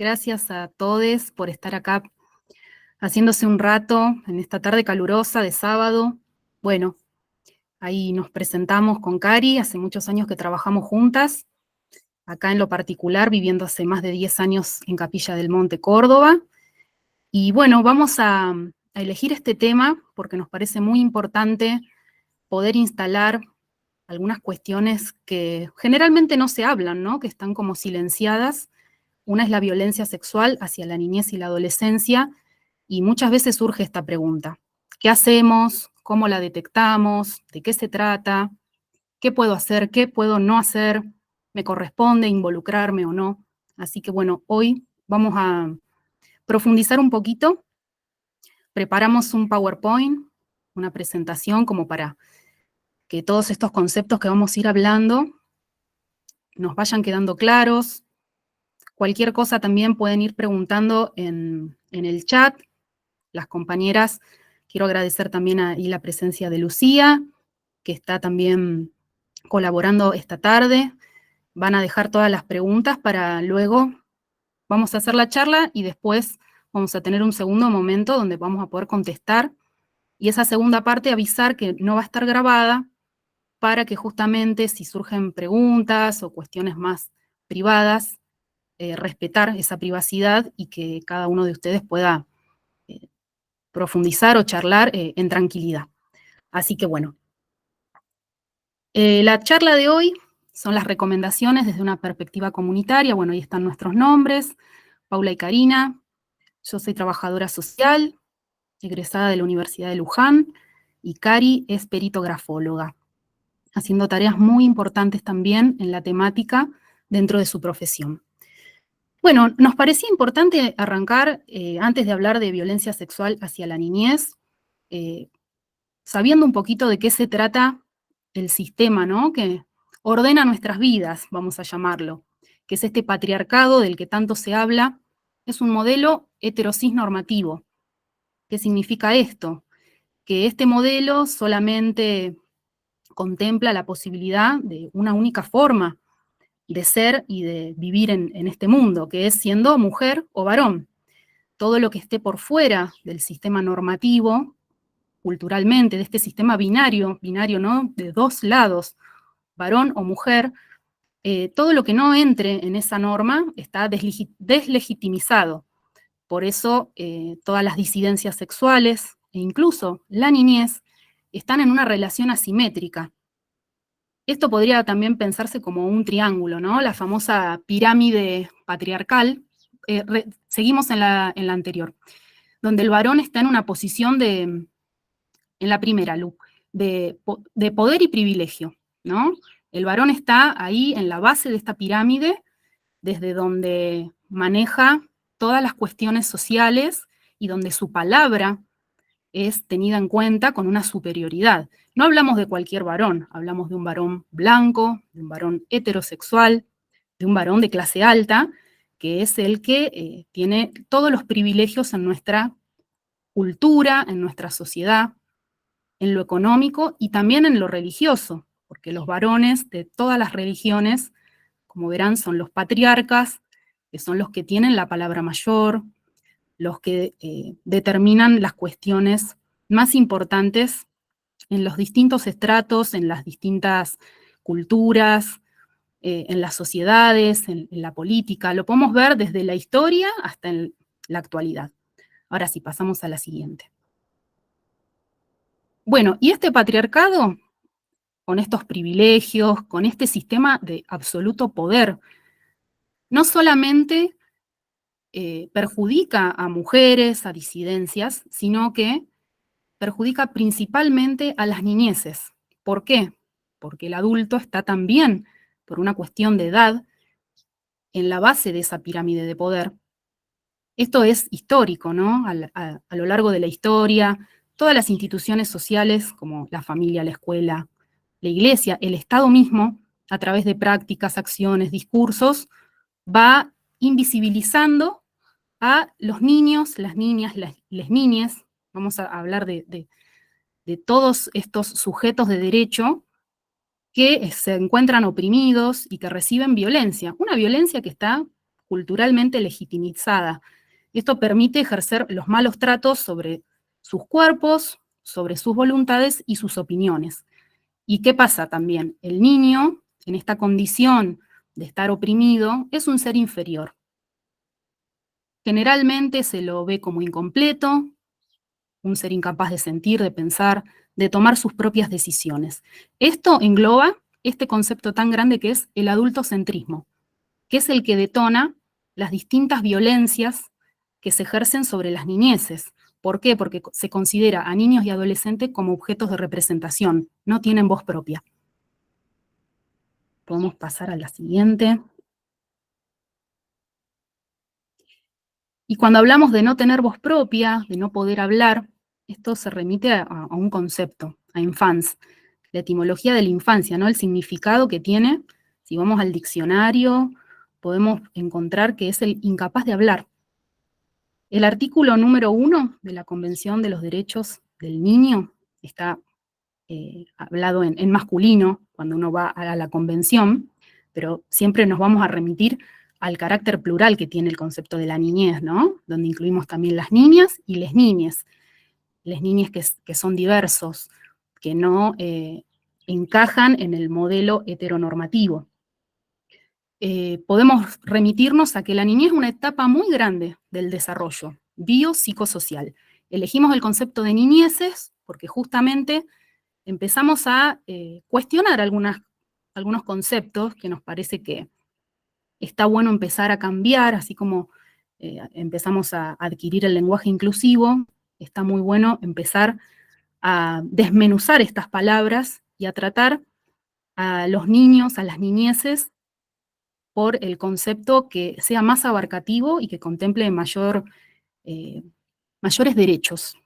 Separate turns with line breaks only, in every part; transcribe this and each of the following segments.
Gracias a todos por estar acá haciéndose un rato en esta tarde calurosa de sábado. Bueno, ahí nos presentamos con Cari, hace muchos años que trabajamos juntas, acá en lo particular, viviendo hace más de 10 años en Capilla del Monte, Córdoba. Y bueno, vamos a elegir este tema porque nos parece muy importante poder instalar algunas cuestiones que generalmente no se hablan, ¿no? Que están como silenciadas. Una es la violencia sexual hacia la niñez y la adolescencia, y muchas veces surge esta pregunta: ¿qué hacemos? ¿Cómo la detectamos? ¿De qué se trata? ¿Qué puedo hacer? ¿Qué puedo no hacer? ¿Me corresponde involucrarme o no? Así que bueno, hoy vamos a profundizar un poquito. Preparamos un PowerPoint, una presentación como para que todos estos conceptos que vamos a ir hablando nos vayan quedando claros. Cualquier cosa también pueden ir preguntando en el chat. Las compañeras, quiero agradecer también ahí la presencia de Lucía, que está también colaborando esta tarde. Van a dejar todas las preguntas para luego, vamos a hacer la charla y después vamos a tener un segundo momento donde vamos a poder contestar. Y esa segunda parte avisar que no va a estar grabada para que justamente si surgen preguntas o cuestiones más privadas, respetar esa privacidad y que cada uno de ustedes pueda profundizar o charlar en tranquilidad. Así que bueno, la charla de hoy son las recomendaciones desde una perspectiva comunitaria. Bueno, ahí están nuestros nombres, Paula y Karina. Yo soy trabajadora social, egresada de la Universidad de Luján, y Cari es peritografóloga, haciendo tareas muy importantes también en la temática dentro de su profesión. Bueno, nos parecía importante arrancar, antes de hablar de violencia sexual hacia la niñez, eh, sabiendo un poquito de qué se trata el sistema, ¿no? Que ordena nuestras vidas, vamos a llamarlo, que es este patriarcado del que tanto se habla. Es un modelo heterosis normativo. ¿Qué significa esto? Que este modelo solamente contempla la posibilidad de una única forma de ser y de vivir en este mundo, que es siendo mujer o varón. Todo lo que esté por fuera del sistema normativo, culturalmente, de este sistema binario, ¿no? De dos lados, varón o mujer, todo lo que no entre en esa norma está deslegitimizado. Por eso todas las disidencias sexuales e incluso la niñez están en una relación asimétrica. Esto podría también pensarse como un triángulo, ¿no? La famosa pirámide patriarcal. Seguimos en la anterior, donde el varón está en una posición en la primera, Lu, de poder y privilegio, ¿no? El varón está ahí en la base de esta pirámide, desde donde maneja todas las cuestiones sociales y donde su palabra es tenida en cuenta con una superioridad. No hablamos de cualquier varón, hablamos de un varón blanco, de un varón heterosexual, de un varón de clase alta, que es el que tiene todos los privilegios en nuestra cultura, en nuestra sociedad, en lo económico y también en lo religioso, porque los varones de todas las religiones, como verán, son los patriarcas, que son los que tienen la palabra mayor, los que determinan las cuestiones más importantes en los distintos estratos, en las distintas culturas, en las sociedades, en la política. Lo podemos ver desde la historia hasta en la actualidad. Ahora sí, pasamos a la siguiente. Bueno, y este patriarcado, con estos privilegios, con este sistema de absoluto poder, no solamente perjudica a mujeres, a disidencias, sino que perjudica principalmente a las niñeces. ¿Por qué? Porque el adulto está también, por una cuestión de edad, en la base de esa pirámide de poder. Esto es histórico, ¿no? A lo largo de la historia, todas las instituciones sociales, como la familia, la escuela, la iglesia, el Estado mismo, a través de prácticas, acciones, discursos, va invisibilizando a los niños, las niñas, las niñas. Vamos a hablar de todos estos sujetos de derecho que se encuentran oprimidos y que reciben violencia. Una violencia que está culturalmente legitimizada. Esto permite ejercer los malos tratos sobre sus cuerpos, sobre sus voluntades y sus opiniones. ¿Y qué pasa también? El niño, en esta condición de estar oprimido, es un ser inferior. Generalmente se lo ve como incompleto, un ser incapaz de sentir, de pensar, de tomar sus propias decisiones. Esto engloba este concepto tan grande que es el adultocentrismo, que es el que detona las distintas violencias que se ejercen sobre las niñeces. ¿Por qué? Porque se considera a niños y adolescentes como objetos de representación, no tienen voz propia. Podemos pasar a la siguiente. Y cuando hablamos de no tener voz propia, de no poder hablar, esto se remite a un concepto, a infans, la etimología de la infancia, ¿no? El significado que tiene, si vamos al diccionario, podemos encontrar que es el incapaz de hablar. El artículo número 1 de la Convención de los Derechos del Niño está hablado en masculino cuando uno va a la convención, pero siempre nos vamos a remitir al carácter plural que tiene el concepto de la niñez, ¿no? Donde incluimos también las niñas y les niñes que son diversos, que no encajan en el modelo heteronormativo. Podemos remitirnos a que la niñez es una etapa muy grande del desarrollo biopsicosocial. Elegimos el concepto de niñeces porque justamente empezamos a cuestionar algunos conceptos que nos parece que está bueno empezar a cambiar, así como empezamos a adquirir el lenguaje inclusivo, está muy bueno empezar a desmenuzar estas palabras y a tratar a los niños, a las niñeces, por el concepto que sea más abarcativo y que contemple mayores derechos.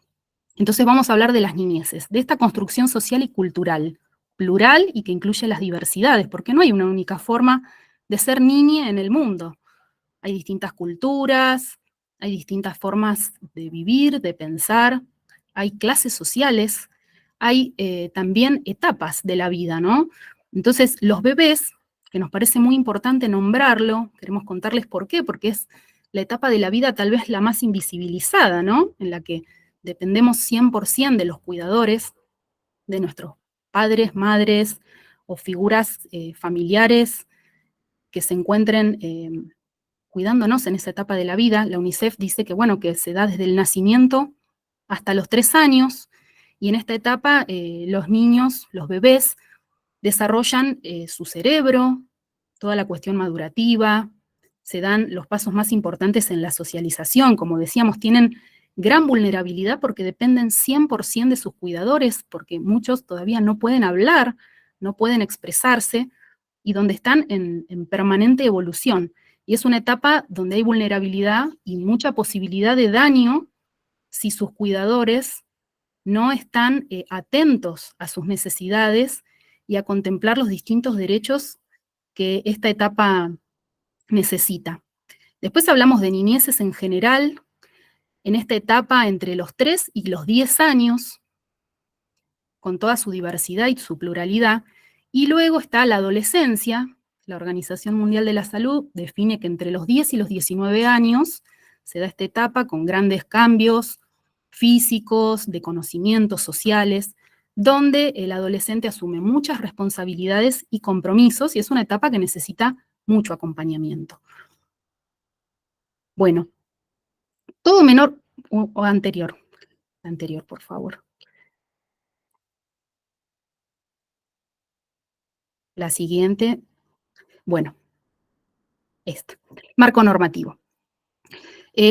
Entonces vamos a hablar de las niñeces, de esta construcción social y cultural, plural y que incluye las diversidades, porque no hay una única forma de ser niña en el mundo. Hay distintas culturas, hay distintas formas de vivir, de pensar, hay clases sociales, hay también etapas de la vida, ¿no? Entonces, los bebés, que nos parece muy importante nombrarlo, queremos contarles por qué, porque es la etapa de la vida tal vez la más invisibilizada, ¿no? En la que dependemos 100% de los cuidadores, de nuestros padres, madres o figuras familiares que se encuentren cuidándonos en esa etapa de la vida. La UNICEF dice que, bueno, que se da desde el nacimiento hasta los 3 años, y en esta etapa los niños, los bebés, desarrollan su cerebro, toda la cuestión madurativa, se dan los pasos más importantes en la socialización, como decíamos, tienen gran vulnerabilidad porque dependen 100% de sus cuidadores, porque muchos todavía no pueden hablar, no pueden expresarse, y donde están en permanente evolución. Y es una etapa donde hay vulnerabilidad y mucha posibilidad de daño si sus cuidadores no están atentos a sus necesidades y a contemplar los distintos derechos que esta etapa necesita. Después hablamos de niñeces en general, en esta etapa entre los 3 y los 10 años, con toda su diversidad y su pluralidad, y luego está la adolescencia. La Organización Mundial de la Salud define que entre los 10 y los 19 años se da esta etapa con grandes cambios físicos, de conocimientos sociales, donde el adolescente asume muchas responsabilidades y compromisos, y es una etapa que necesita mucho acompañamiento. Bueno, todo menor o anterior, por favor. La siguiente, bueno, esta. Marco normativo.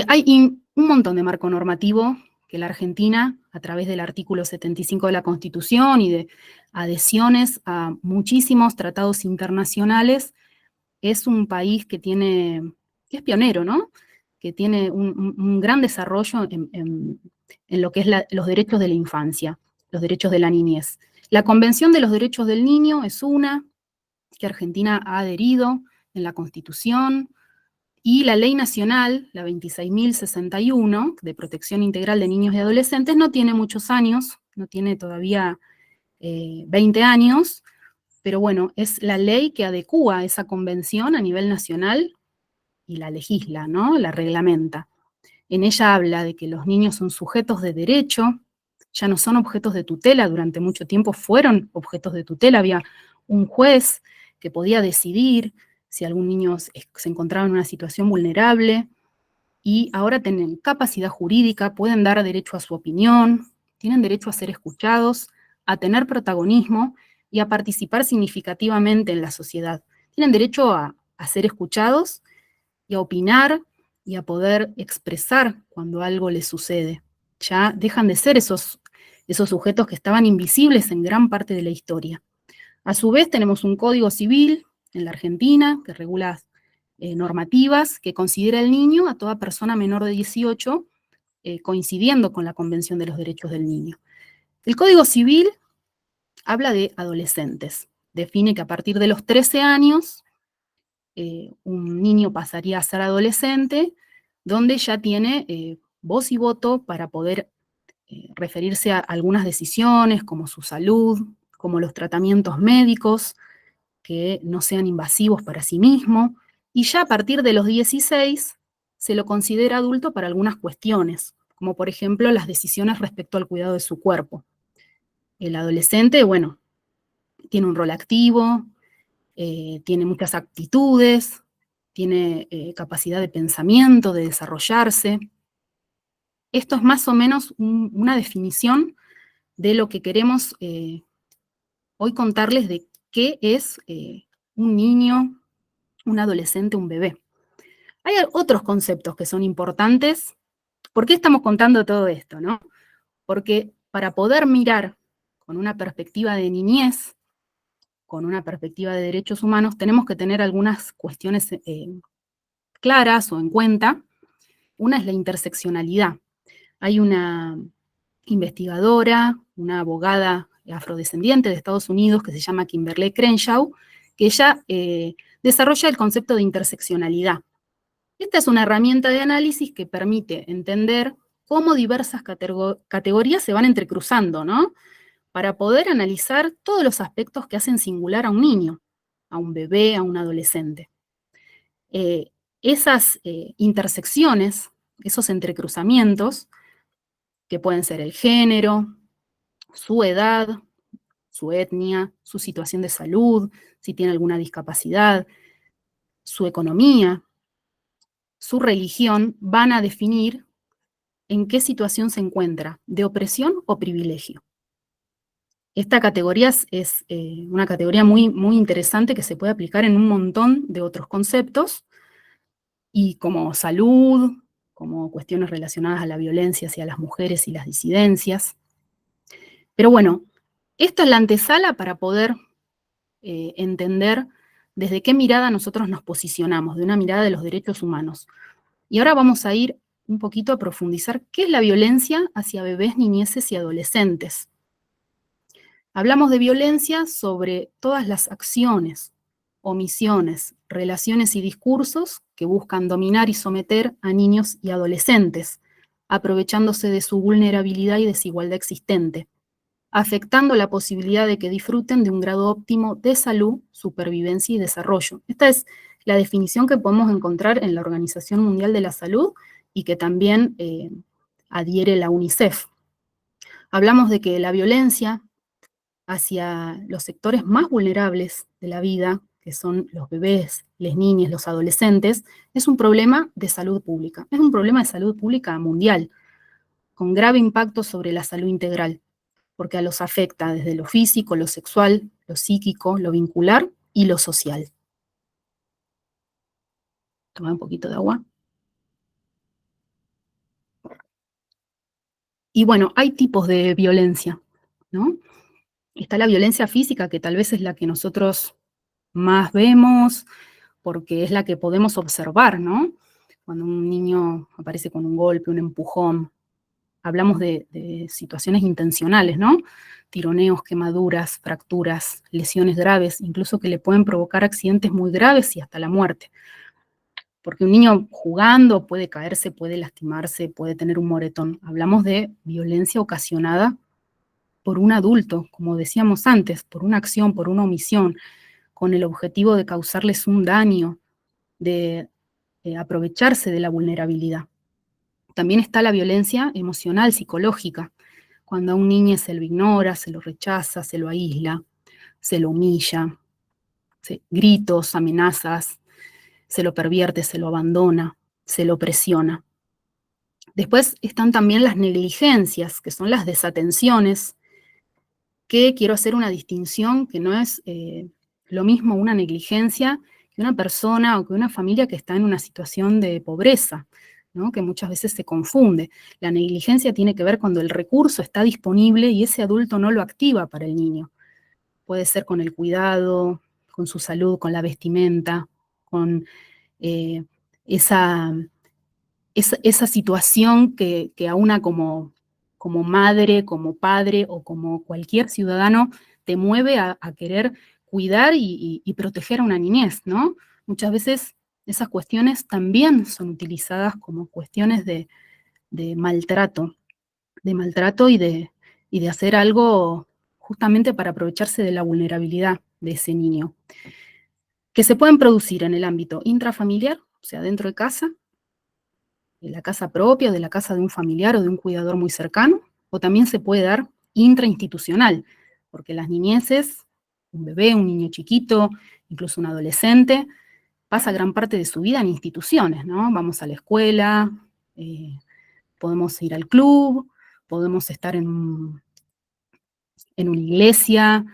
Hay un montón de marco normativo que la Argentina, a través del artículo 75 de la Constitución y de adhesiones a muchísimos tratados internacionales, es un país que es pionero, ¿no? Que tiene un gran desarrollo en lo que es los derechos de la infancia, los derechos de la niñez. La Convención de los Derechos del Niño es una que Argentina ha adherido en la Constitución, y la Ley Nacional, la 26.061, de Protección Integral de Niños y Adolescentes, no tiene muchos años, no tiene todavía 20 años, pero bueno, es la ley que adecúa esa convención a nivel nacional y la legisla, ¿no? La reglamenta. En ella habla de que los niños son sujetos de derecho, ya no son objetos de tutela, durante mucho tiempo fueron objetos de tutela, había un juez que podía decidir si algún niño se encontraba en una situación vulnerable, y ahora tienen capacidad jurídica, pueden dar derecho a su opinión, tienen derecho a ser escuchados, a tener protagonismo y a participar significativamente en la sociedad. Tienen derecho a ser escuchados y a opinar y a poder expresar cuando algo les sucede. Ya dejan de ser esos sujetos que estaban invisibles en gran parte de la historia. A su vez, tenemos un código civil en la Argentina que regula normativas que considera el niño a toda persona menor de 18, coincidiendo con la Convención de los Derechos del Niño. El Código Civil habla de adolescentes. Define que a partir de los 13 años, un niño pasaría a ser adolescente, donde ya tiene voz y voto para poder referirse a algunas decisiones, como su salud, como los tratamientos médicos, que no sean invasivos para sí mismo, y ya a partir de los 16 se lo considera adulto para algunas cuestiones, como por ejemplo las decisiones respecto al cuidado de su cuerpo. El adolescente, bueno, tiene un rol activo, tiene muchas actitudes, tiene capacidad de pensamiento, de desarrollarse. Esto es más o menos una definición de lo que queremos hoy contarles de qué es un niño, un adolescente, un bebé. Hay otros conceptos que son importantes. ¿Por qué estamos contando todo esto, no? Porque para poder mirar con una perspectiva de niñez, con una perspectiva de derechos humanos, tenemos que tener algunas cuestiones claras o en cuenta. Una es la interseccionalidad. Hay una investigadora, una abogada afrodescendiente de Estados Unidos que se llama Kimberlé Crenshaw, que ella desarrolla el concepto de interseccionalidad. Esta es una herramienta de análisis que permite entender cómo diversas categorías se van entrecruzando, ¿no? Para poder analizar todos los aspectos que hacen singular a un niño, a un bebé, a un adolescente. Esas intersecciones, esos entrecruzamientos, que pueden ser el género, su edad, su etnia, su situación de salud, si tiene alguna discapacidad, su economía, su religión, van a definir en qué situación se encuentra, de opresión o privilegio. Esta categoría es una categoría muy, muy interesante que se puede aplicar en un montón de otros conceptos, y como salud, como cuestiones relacionadas a la violencia hacia las mujeres y las disidencias. Pero bueno, esto es la antesala para poder entender desde qué mirada nosotros nos posicionamos, de una mirada de los derechos humanos. Y ahora vamos a ir un poquito a profundizar qué es la violencia hacia bebés, niñeces y adolescentes. Hablamos de violencia sobre todas las acciones, omisiones, relaciones y discursos que buscan dominar y someter a niños y adolescentes, aprovechándose de su vulnerabilidad y desigualdad existente, afectando la posibilidad de que disfruten de un grado óptimo de salud, supervivencia y desarrollo. Esta es la definición que podemos encontrar en la Organización Mundial de la Salud y que también adhiere la UNICEF. Hablamos de que la violencia hacia los sectores más vulnerables de la vida, que son los bebés, las niñas, los adolescentes, es un problema de salud pública. Es un problema de salud pública mundial, con grave impacto sobre la salud integral, porque a los afecta desde lo físico, lo sexual, lo psíquico, lo vincular y lo social. Toma un poquito de agua. Y bueno, hay tipos de violencia, ¿no? Está la violencia física, que tal vez es la que nosotros más vemos, porque es la que podemos observar, ¿no? Cuando un niño aparece con un golpe, un empujón, hablamos de situaciones intencionales, ¿no? Tironeos, quemaduras, fracturas, lesiones graves, incluso que le pueden provocar accidentes muy graves y hasta la muerte. Porque un niño jugando puede caerse, puede lastimarse, puede tener un moretón. Hablamos de violencia ocasionada por un adulto, como decíamos antes, por una acción, por una omisión, con el objetivo de causarles un daño, de aprovecharse de la vulnerabilidad. También está la violencia emocional, psicológica, cuando a un niño se lo ignora, se lo rechaza, se lo aísla, se lo humilla, gritos, amenazas, se lo pervierte, se lo abandona, se lo presiona. Después están también las negligencias, que son las desatenciones, que quiero hacer una distinción, que no es lo mismo una negligencia que una persona o que una familia que está en una situación de pobreza, ¿no? Que muchas veces se confunde. La negligencia tiene que ver cuando el recurso está disponible y ese adulto no lo activa para el niño. Puede ser con el cuidado, con su salud, con la vestimenta, con eh, esa, esa situación que a una como madre, como padre o como cualquier ciudadano te mueve a querer cuidar y proteger a una niñez, ¿no? Muchas veces esas cuestiones también son utilizadas como cuestiones de maltrato, y de hacer algo justamente para aprovecharse de la vulnerabilidad de ese niño, que se pueden producir en el ámbito intrafamiliar, o sea, dentro de casa, de la casa propia, de la casa de un familiar o de un cuidador muy cercano, o también se puede dar intrainstitucional, porque las niñeces, un bebé, un niño chiquito, incluso un adolescente, pasa gran parte de su vida en instituciones, ¿no? Vamos a la escuela, eh, podemos ir al club, podemos estar en una iglesia,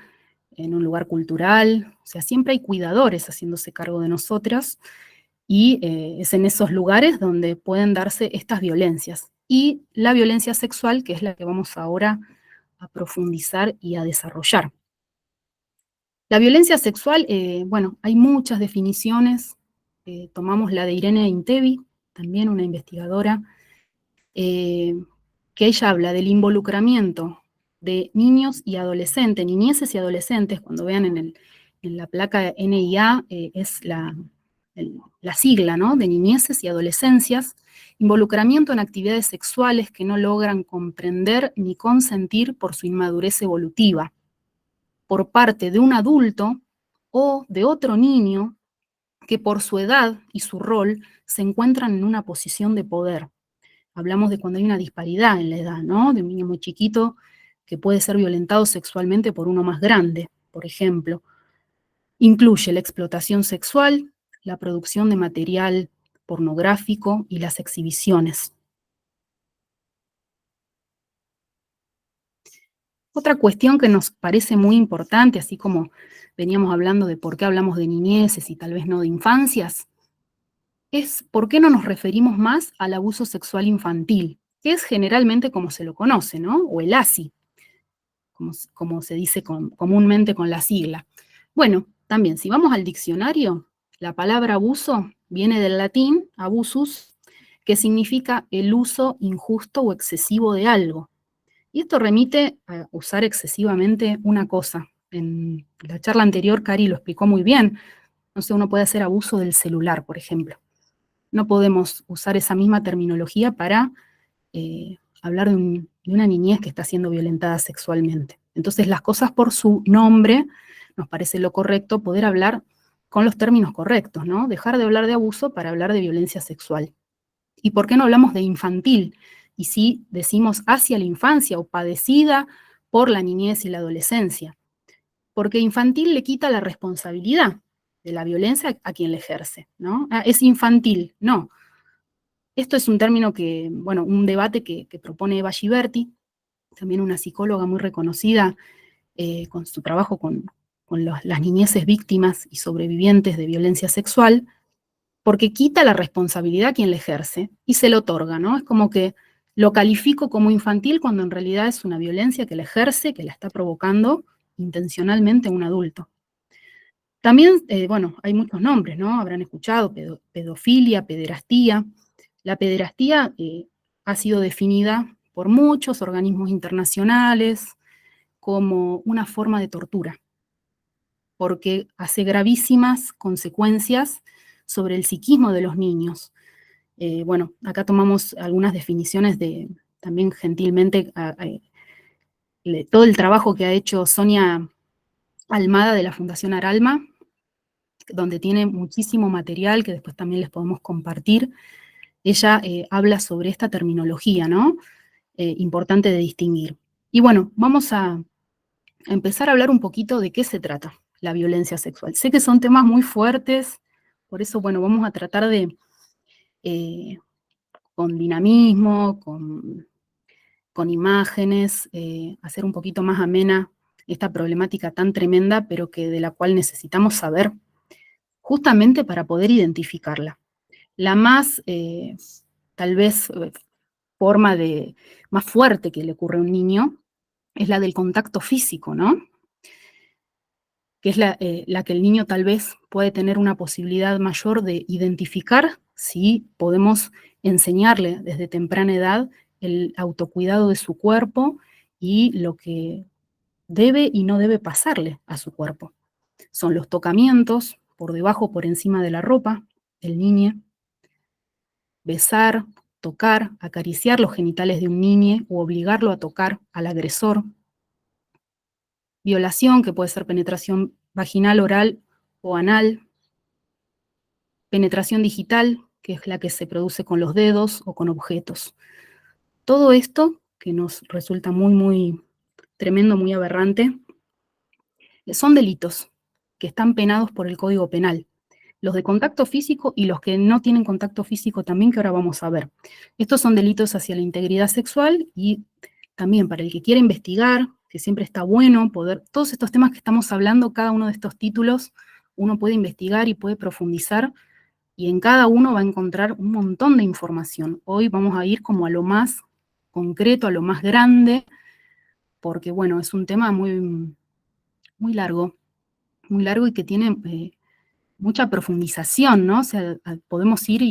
en un lugar cultural, o sea, siempre hay cuidadores haciéndose cargo de nosotras, y es en esos lugares donde pueden darse estas violencias. Y la violencia sexual, que es la que vamos ahora a profundizar y a desarrollar. La violencia sexual, bueno, hay muchas definiciones. Tomamos la de Irene Intevi, también una investigadora, eh, que ella habla del involucramiento de niños y adolescentes, niñeces y adolescentes. Cuando vean en la placa NIA, es la sigla, ¿no? De niñeces y adolescencias, involucramiento en actividades sexuales que no logran comprender ni consentir por su inmadurez evolutiva, por parte de un adulto o de otro niño que por su edad y su rol se encuentran en una posición de poder. Hablamos de cuando hay una disparidad en la edad, ¿no? De un niño muy chiquito que puede ser violentado sexualmente por uno más grande, por ejemplo. Incluye la explotación sexual, la producción de material pornográfico y las exhibiciones. Otra cuestión que nos parece muy importante, así como veníamos hablando de por qué hablamos de niñeces y tal vez no de infancias, es por qué no nos referimos más al abuso sexual infantil, que es generalmente como se lo conoce, ¿no? O el ASI, como se dice comúnmente con la sigla. Bueno, también, si vamos al diccionario, la palabra abuso viene del latín abusus, que significa el uso injusto o excesivo de algo. Y esto remite a usar excesivamente una cosa. En la charla anterior, Cari lo explicó muy bien. No sé, uno puede hacer abuso del celular, por ejemplo. No podemos usar esa misma terminología para hablar de una niñez que está siendo violentada sexualmente. Entonces, las cosas por su nombre, nos parece lo correcto poder hablar con los términos correctos, ¿no? Dejar de hablar de abuso para hablar de violencia sexual. ¿Y por qué no hablamos de infantil? Y si decimos hacia la infancia o padecida por la niñez y la adolescencia. Porque infantil le quita la responsabilidad de la violencia a quien la ejerce, ¿no? Ah, es infantil, no. Esto es un término que, bueno, un debate que propone Eva Giberti, también una psicóloga muy reconocida con su trabajo con las niñeces víctimas y sobrevivientes de violencia sexual, porque quita la responsabilidad a quien la ejerce y se lo otorga, ¿no? Es como que lo califico como infantil cuando en realidad es una violencia que la ejerce, que la está provocando intencionalmente un adulto. También, bueno, hay muchos nombres, ¿no? Habrán escuchado pedofilia, pederastía. La pederastía ha sido definida por muchos organismos internacionales como una forma de tortura, porque hace gravísimas consecuencias sobre el psiquismo de los niños. Bueno, acá tomamos algunas definiciones también gentilmente, todo el trabajo que ha hecho Sonia Almada de la Fundación Aralma, donde tiene muchísimo material que después también les podemos compartir. Ella habla sobre esta terminología, ¿no? Importante de distinguir. Y bueno, vamos a empezar a hablar un poquito de qué se trata la violencia sexual. Sé que son temas muy fuertes, por eso, bueno, vamos a tratar de, eh, con dinamismo, con imágenes, hacer un poquito más amena esta problemática tan tremenda, pero que de la cual necesitamos saber justamente para poder identificarla. La más, tal vez, forma de, más fuerte que le ocurre a un niño es la del contacto físico, ¿no? Que es la que el niño tal vez puede tener una posibilidad mayor de identificar si podemos enseñarle desde temprana edad el autocuidado de su cuerpo y lo que debe y no debe pasarle a su cuerpo. Son los tocamientos por debajo, por encima de la ropa del niño, besar, tocar, acariciar los genitales de un niño o obligarlo a tocar al agresor. Violación, que puede ser penetración vaginal, oral o anal. Penetración digital, que es la que se produce con los dedos o con objetos. Todo esto, que nos resulta muy, muy tremendo, muy aberrante, son delitos que están penados por el Código Penal. Los de contacto físico y los que no tienen contacto físico también, que ahora vamos a ver. Estos son delitos hacia la integridad sexual y también para el que quiera investigar, que siempre está bueno poder, todos estos temas que estamos hablando, cada uno de estos títulos, uno puede investigar y puede profundizar y en cada uno va a encontrar un montón de información. Hoy vamos a ir como a lo más concreto, a lo más grande, porque bueno, es un tema muy, muy largo y que tiene mucha profundización, ¿no? O sea, podemos ir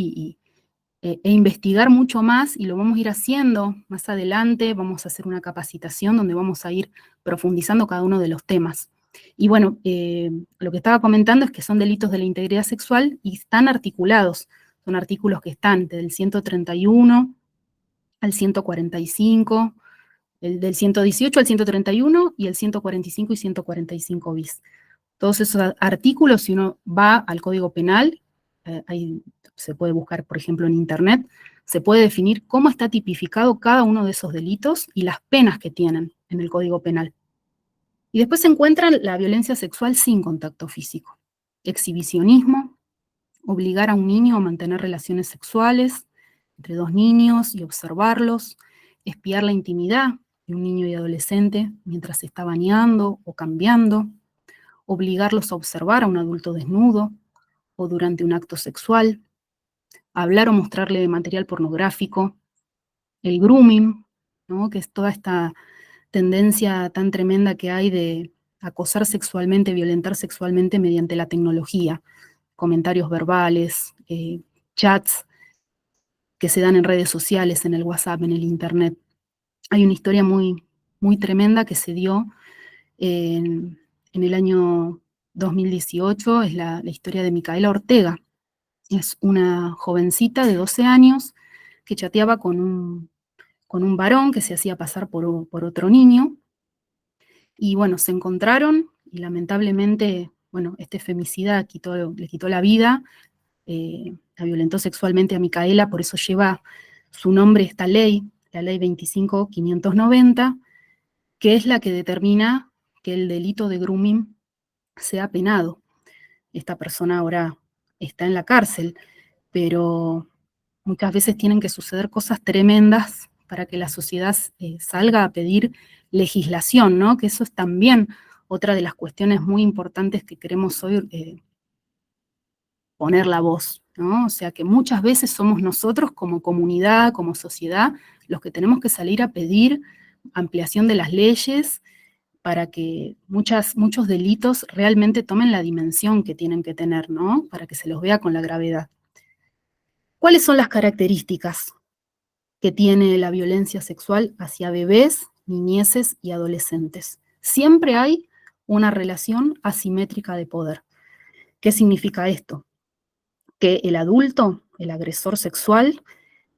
e investigar mucho más y lo vamos a ir haciendo más adelante, vamos a hacer una capacitación donde vamos a ir profundizando cada uno de los temas. Y bueno, lo que estaba comentando es que son delitos de la integridad sexual y están articulados, son artículos que están del 131 al 145, el del 118 al 131 y el 145 y 145 bis. Todos esos artículos, si uno va al Código Penal, ahí se puede buscar, por ejemplo, en Internet, se puede definir cómo está tipificado cada uno de esos delitos y las penas que tienen en el Código Penal. Y después se encuentra la violencia sexual sin contacto físico. Exhibicionismo, obligar a un niño a mantener relaciones sexuales entre dos niños y observarlos, espiar la intimidad de un niño y adolescente mientras se está bañando o cambiando, obligarlos a observar a un adulto desnudo o durante un acto sexual, hablar o mostrarle material pornográfico, el grooming, ¿no? Que es toda esta tendencia tan tremenda que hay de acosar sexualmente, violentar sexualmente mediante la tecnología, comentarios verbales, chats que se dan en redes sociales, en el WhatsApp, en el Internet. Hay una historia muy, muy tremenda que se dio en el año 2018, es la historia de Micaela Ortega. Es una jovencita de 12 años que chateaba con un varón que se hacía pasar por otro niño. Y bueno, se encontraron y lamentablemente, bueno, este femicida le quitó la vida, la violentó sexualmente a Micaela, por eso lleva su nombre esta ley, la ley 25.590, que es la que determina que el delito de grooming sea penado. Esta persona ahora está en la cárcel, pero muchas veces tienen que suceder cosas tremendas para que la sociedad salga a pedir legislación, ¿no? Que eso es también otra de las cuestiones muy importantes que queremos hoy poner la voz, ¿no? O sea, que muchas veces somos nosotros como comunidad, como sociedad, los que tenemos que salir a pedir ampliación de las leyes para que muchos delitos realmente tomen la dimensión que tienen que tener, ¿no? Para que se los vea con la gravedad. ¿Cuáles son las características que tiene la violencia sexual hacia bebés, niñeces y adolescentes? Siempre hay una relación asimétrica de poder. ¿Qué significa esto? Que el adulto, el agresor sexual,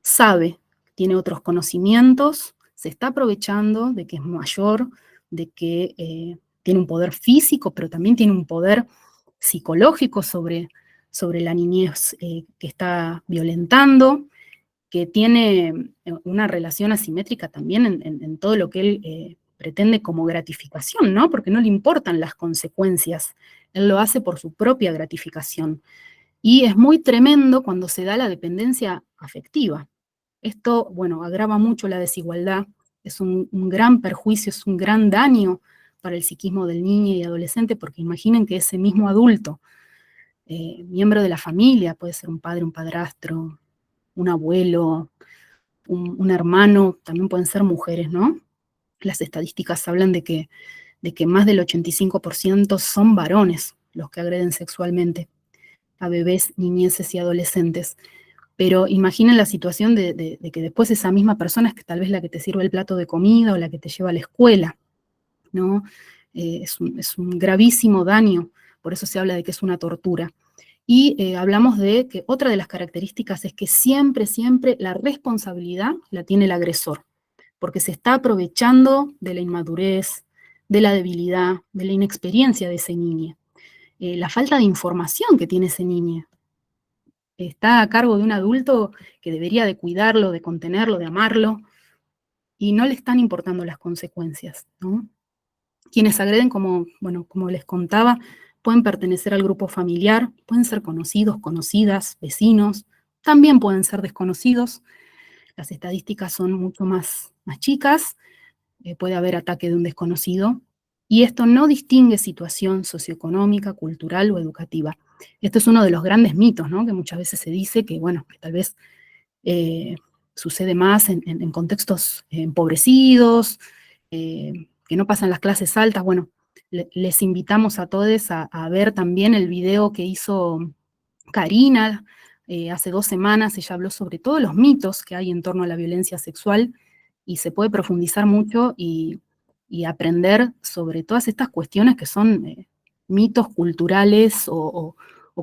sabe, tiene otros conocimientos, se está aprovechando de que es mayor, de que tiene un poder físico, pero también tiene un poder psicológico sobre la niñez que está violentando, que tiene una relación asimétrica también en todo lo que él pretende como gratificación, ¿no? Porque no le importan las consecuencias, él lo hace por su propia gratificación. Y es muy tremendo cuando se da la dependencia afectiva. Esto, bueno, agrava mucho la desigualdad, es un gran perjuicio, es un gran daño para el psiquismo del niño y adolescente, porque imaginen que ese mismo adulto, miembro de la familia, puede ser un padre, un padrastro, un abuelo, un hermano, también pueden ser mujeres, ¿no? Las estadísticas hablan de que más del 85% son varones los que agreden sexualmente a bebés, niñeces y adolescentes. Pero imaginen la situación de que después esa misma persona es que tal vez la que te sirve el plato de comida o la que te lleva a la escuela, ¿no? Es un gravísimo daño, por eso se habla de que es una tortura. Y hablamos de que otra de las características es que siempre, siempre la responsabilidad la tiene el agresor, porque se está aprovechando de la inmadurez, de la debilidad, de la inexperiencia de ese niño, la falta de información que tiene ese niño. Está a cargo de un adulto que debería de cuidarlo, de contenerlo, de amarlo, y no le están importando las consecuencias, ¿no? Quienes agreden, como, bueno, como les contaba, pueden pertenecer al grupo familiar, pueden ser conocidos, conocidas, vecinos, también pueden ser desconocidos. Las estadísticas son mucho más chicas, puede haber ataque de un desconocido, y esto no distingue situación socioeconómica, cultural o educativa. Esto es uno de los grandes mitos, ¿no? Que muchas veces se dice que, bueno, que tal vez eh, sucede más en contextos empobrecidos, que no pasan las clases altas. Bueno, les invitamos a todos a ver también el video que hizo Karina hace 2 semanas. Ella habló sobre todos los mitos que hay en torno a la violencia sexual y se puede profundizar mucho y aprender sobre todas estas cuestiones que son mitos culturales o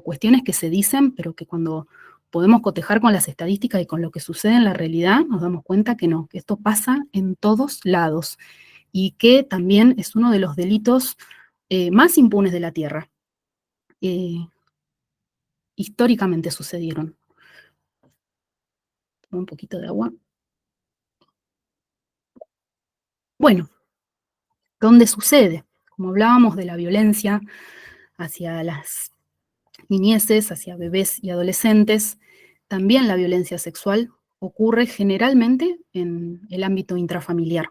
cuestiones que se dicen, pero que cuando podemos cotejar con las estadísticas y con lo que sucede en la realidad, nos damos cuenta que no, que esto pasa en todos lados y que también es uno de los delitos más impunes de la Tierra. Eh, Históricamente sucedieron. Un poquito de agua. Bueno, ¿dónde sucede? Como hablábamos de la violencia hacia las niñeces, hacia bebés y adolescentes, también la violencia sexual ocurre generalmente en el ámbito intrafamiliar.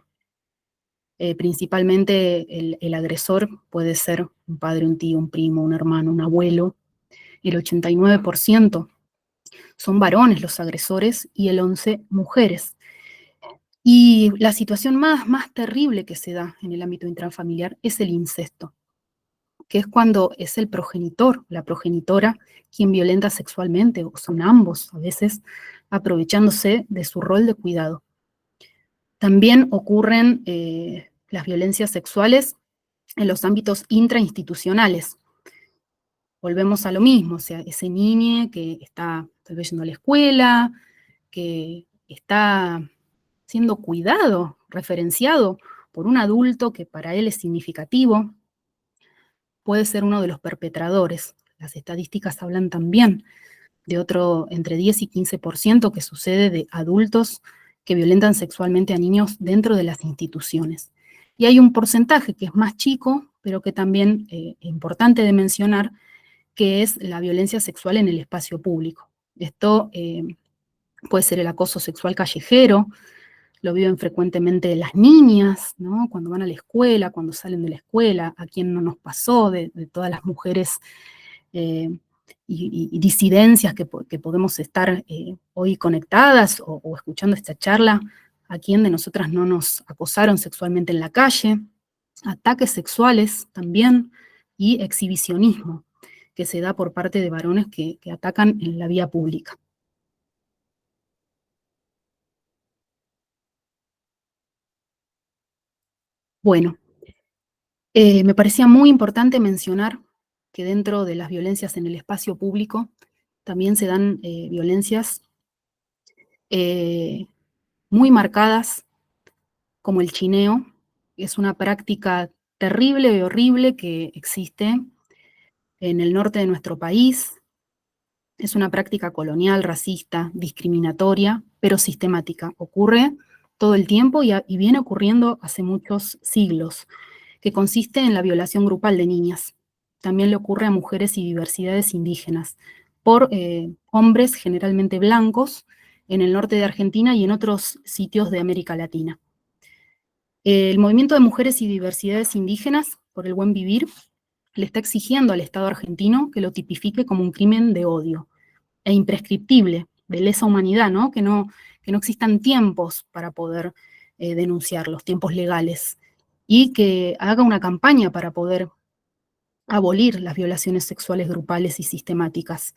Principalmente el agresor puede ser un padre, un tío, un primo, un hermano, un abuelo. El 89% son varones los agresores y el 11% mujeres. Y la situación más terrible que se da en el ámbito intrafamiliar es el incesto, que es cuando es el progenitor, la progenitora, quien violenta sexualmente, o son ambos a veces, aprovechándose de su rol de cuidado. También ocurren las violencias sexuales en los ámbitos intrainstitucionales. Volvemos a lo mismo, o sea, ese niño que está tal vez yendo a la escuela, que está siendo cuidado, referenciado por un adulto que para él es significativo, puede ser uno de los perpetradores. Las estadísticas hablan también de otro entre 10 y 15% que sucede de adultos que violentan sexualmente a niños dentro de las instituciones. Y hay un porcentaje que es más chico, pero que también es importante de mencionar, que es la violencia sexual en el espacio público. Esto puede ser el acoso sexual callejero, lo viven frecuentemente las niñas, ¿no? Cuando van a la escuela, cuando salen de la escuela, a quién no nos pasó, de todas las mujeres eh, y disidencias que podemos estar hoy conectadas o escuchando esta charla, a quién de nosotras no nos acosaron sexualmente en la calle, ataques sexuales también y exhibicionismo que se da por parte de varones que atacan en la vía pública. Bueno, me parecía muy importante mencionar que dentro de las violencias en el espacio público también se dan violencias eh, muy marcadas, como el chineo. Es una práctica terrible y horrible que existe en el norte de nuestro país. Es una práctica colonial, racista, discriminatoria, pero sistemática. Ocurre todo el tiempo y viene ocurriendo hace muchos siglos, que consiste en la violación grupal de niñas. También le ocurre a mujeres y diversidades indígenas por hombres generalmente blancos en el norte de Argentina y en otros sitios de América Latina. El movimiento de mujeres y diversidades indígenas por el buen vivir le está exigiendo al Estado argentino que lo tipifique como un crimen de odio e imprescriptible, de lesa humanidad, ¿no? Que no existan tiempos para poder denunciarlos, tiempos legales, y que haga una campaña para poder abolir las violaciones sexuales grupales y sistemáticas,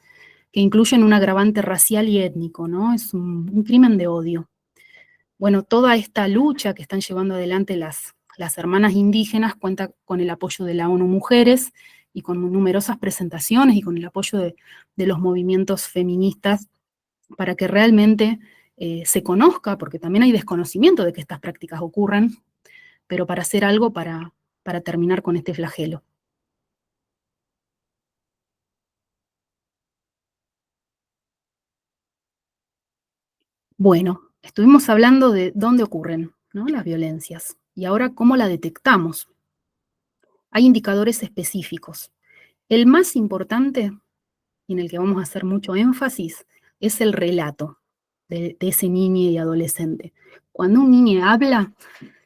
que incluyen un agravante racial y étnico, ¿no? Es un crimen de odio. Bueno, toda esta lucha que están llevando adelante las hermanas indígenas cuenta con el apoyo de la ONU Mujeres y con numerosas presentaciones y con el apoyo de los movimientos feministas para que realmente se conozca, porque también hay desconocimiento de que estas prácticas ocurran, pero para hacer algo para terminar con este flagelo. Bueno, estuvimos hablando de dónde ocurren, ¿no?, las violencias y ahora cómo la detectamos. Hay indicadores específicos. El más importante, y en el que vamos a hacer mucho énfasis, es el relato de ese niño y adolescente. Cuando un niño habla,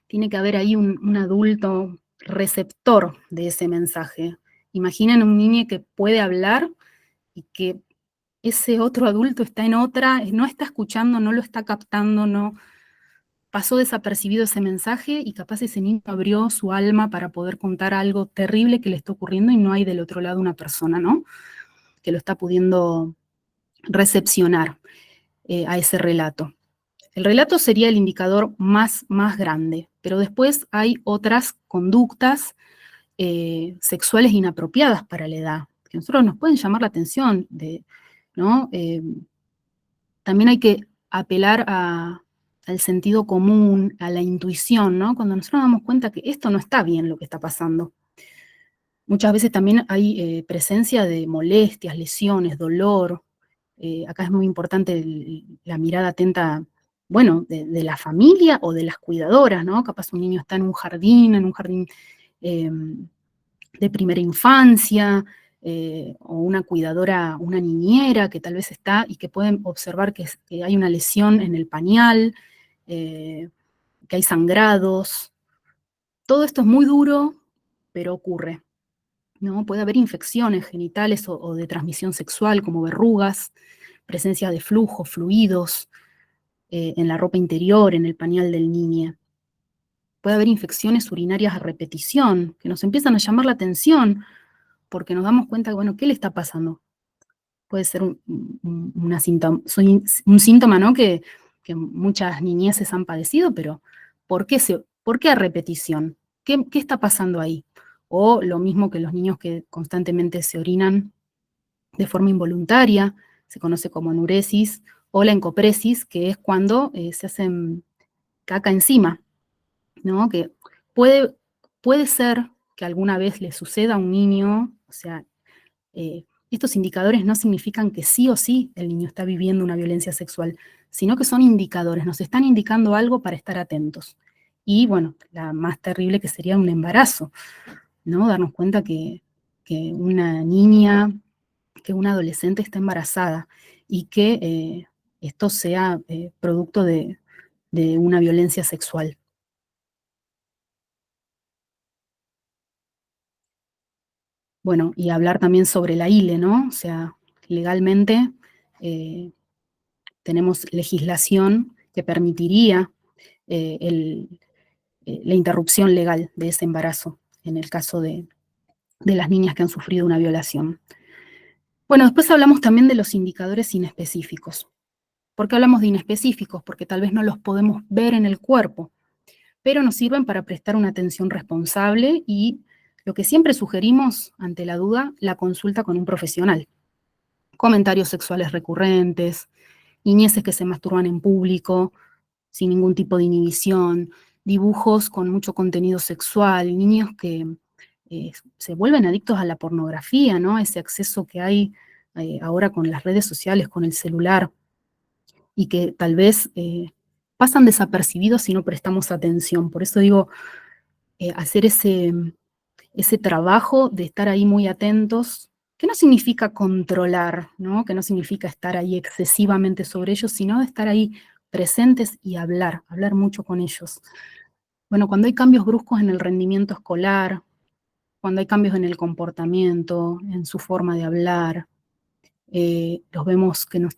tiene que haber ahí un adulto receptor de ese mensaje. Imaginen un niño que puede hablar y que ese otro adulto está en otra, no está escuchando, no lo está captando, no pasó desapercibido ese mensaje y capaz ese niño abrió su alma para poder contar algo terrible que le está ocurriendo y no hay del otro lado una persona, ¿no?, que lo está pudiendo recepcionar a ese relato. El relato sería el indicador más grande, pero después hay otras conductas sexuales inapropiadas para la edad, que a nosotros nos pueden llamar la atención, ¿no? También hay que apelar al sentido común, a la intuición, ¿no? Cuando nosotros nos damos cuenta que esto no está bien lo que está pasando. Muchas veces también hay presencia de molestias, lesiones, dolor. Acá es muy importante la mirada atenta, bueno, de la familia o de las cuidadoras, ¿no? Capaz un niño está en un jardín de primera infancia, o una cuidadora, una niñera que tal vez está y que pueden observar que hay una lesión en el pañal, eh, que hay sangrados. Todo esto es muy duro, pero ocurre, ¿no? Puede haber infecciones genitales o de transmisión sexual, como verrugas, presencia de flujo, fluidos en la ropa interior, en el pañal del niño. Puede haber infecciones urinarias a repetición, que nos empiezan a llamar la atención, porque nos damos cuenta, bueno, ¿qué le está pasando? Puede ser un síntoma, ¿no?, que muchas niñeces han padecido, pero ¿por qué a repetición? ¿Qué está pasando ahí? O lo mismo que los niños que constantemente se orinan de forma involuntaria, se conoce como enuresis, o la encopresis, que es cuando se hacen caca encima, ¿no? Que puede, puede ser que alguna vez le suceda a un niño, o sea, estos indicadores no significan que sí o sí el niño está viviendo una violencia sexual, sino que son indicadores, nos están indicando algo para estar atentos. Y bueno, la más terrible que sería un embarazo, ¿no? Darnos cuenta que una niña, que una adolescente está embarazada y que esto sea producto de una violencia sexual. Bueno, y hablar también sobre la ILE, ¿no? O sea, legalmente eh, tenemos legislación que permitiría la interrupción legal de ese embarazo en el caso de las niñas que han sufrido una violación. Bueno, después hablamos también de los indicadores inespecíficos. ¿Por qué hablamos de inespecíficos? Porque tal vez no los podemos ver en el cuerpo, pero nos sirven para prestar una atención responsable y lo que siempre sugerimos ante la duda, la consulta con un profesional. Comentarios sexuales recurrentes, niñeces que se masturban en público, sin ningún tipo de inhibición, dibujos con mucho contenido sexual, niños se vuelven adictos a la pornografía, ¿no? Ese acceso que hay ahora con las redes sociales, con el celular, y que tal vez pasan desapercibidos si no prestamos atención. Por eso digo, hacer ese trabajo de estar ahí muy atentos, que no significa controlar, ¿no? Que no significa estar ahí excesivamente sobre ellos, sino de estar ahí presentes y hablar mucho con ellos. Bueno, cuando hay cambios bruscos en el rendimiento escolar, cuando hay cambios en el comportamiento, en su forma de hablar, los vemos que no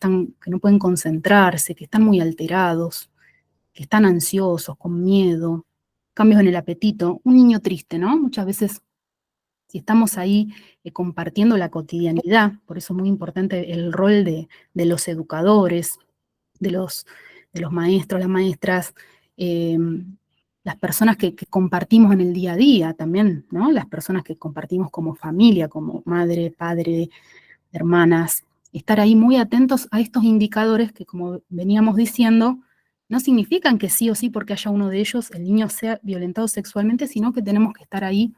pueden concentrarse, que están muy alterados, que están ansiosos, con miedo, cambios en el apetito. Un niño triste, ¿no? Muchas veces, si estamos ahí compartiendo la cotidianidad, por eso es muy importante el rol de los educadores, de los, de los maestros, las maestras, eh, las personas que compartimos en el día a día también, ¿no? Las personas que compartimos como familia, como madre, padre, hermanas, estar ahí muy atentos a estos indicadores que, como veníamos diciendo, no significan que sí o sí porque haya uno de ellos el niño sea violentado sexualmente, sino que tenemos que estar ahí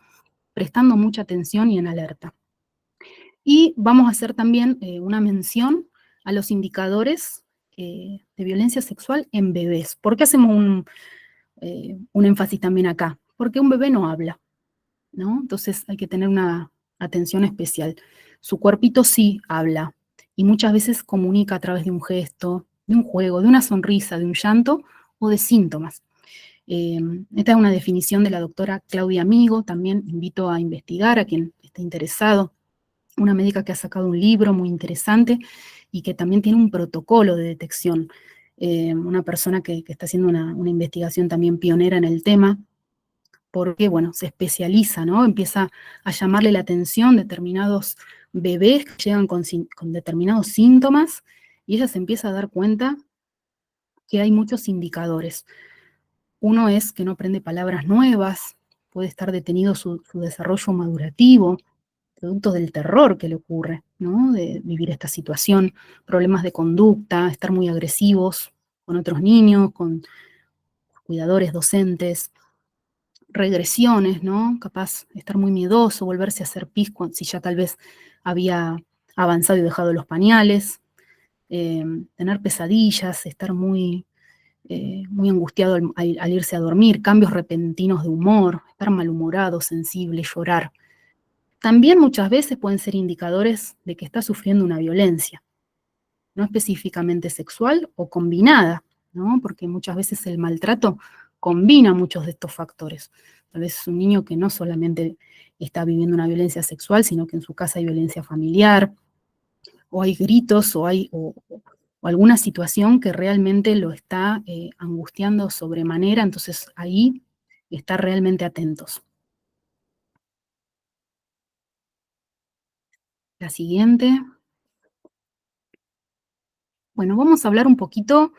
prestando mucha atención y en alerta. Y vamos a hacer también una mención a los indicadores de violencia sexual en bebés. ¿Por qué hacemos un énfasis también acá? Porque un bebé no habla, ¿no? Entonces hay que tener una atención especial. Su cuerpito sí habla y muchas veces comunica a través de un gesto, de un juego, de una sonrisa, de un llanto o de síntomas. Esta es una definición de la doctora Claudia Amigo, también invito a investigar a quien esté interesado, una médica que ha sacado un libro muy interesante y que también tiene un protocolo de detección, una persona que está haciendo una investigación también pionera en el tema, porque, bueno, se especializa, ¿no? Empieza a llamarle la atención determinados bebés que llegan con determinados síntomas y ella se empieza a dar cuenta que hay muchos indicadores. Uno es que no aprende palabras nuevas, puede estar detenido su desarrollo madurativo, producto del terror que le ocurre, ¿no? De vivir esta situación, problemas de conducta, estar muy agresivos con otros niños, con cuidadores, docentes, regresiones, ¿no? Capaz estar muy miedoso, volverse a hacer pis si ya tal vez había avanzado y dejado los pañales, tener pesadillas, estar muy angustiado al irse a dormir, cambios repentinos de humor, estar malhumorado, sensible, llorar. También muchas veces pueden ser indicadores de que está sufriendo una violencia, no específicamente sexual o combinada, ¿no? Porque muchas veces el maltrato combina muchos de estos factores. Tal vez es un niño que no solamente está viviendo una violencia sexual, sino que en su casa hay violencia familiar, o hay gritos, o alguna situación que realmente lo está angustiando sobremanera, entonces ahí estar realmente atentos. La siguiente. Bueno, vamos a hablar un poquito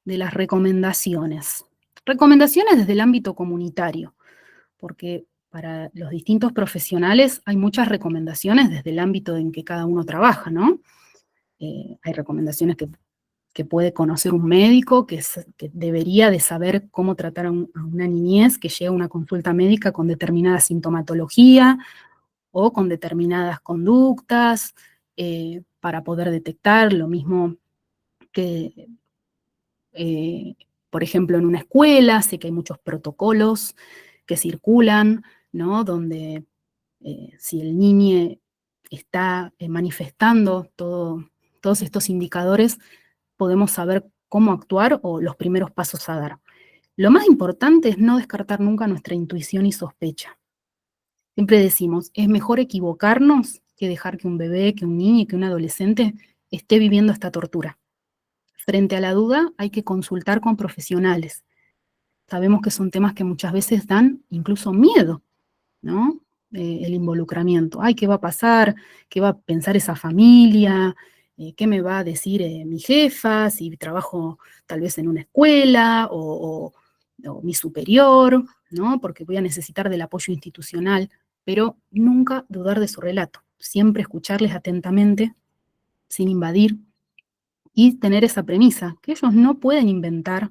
de las recomendaciones. Recomendaciones desde el ámbito comunitario, porque para los distintos profesionales hay muchas recomendaciones desde el ámbito en que cada uno trabaja, ¿no? Hay recomendaciones que puede conocer un médico, que debería de saber cómo tratar a una niñez que llega a una consulta médica con determinada sintomatología o con determinadas conductas para poder detectar lo mismo que eh, por ejemplo, en una escuela, sé que hay muchos protocolos que circulan, ¿no? Donde si el niño está manifestando todos estos indicadores, podemos saber cómo actuar o los primeros pasos a dar. Lo más importante es no descartar nunca nuestra intuición y sospecha. Siempre decimos, es mejor equivocarnos que dejar que un bebé, que un niño, que un adolescente esté viviendo esta tortura. Frente a la duda, hay que consultar con profesionales. Sabemos que son temas que muchas veces dan incluso miedo, ¿no? El involucramiento. Ay, ¿qué va a pasar? ¿Qué va a pensar esa familia? ¿Qué me va a decir mi jefa si trabajo tal vez en una escuela o mi superior, ¿no? Porque voy a necesitar del apoyo institucional, pero nunca dudar de su relato. Siempre escucharles atentamente, sin invadir, y tener esa premisa, que ellos no pueden inventar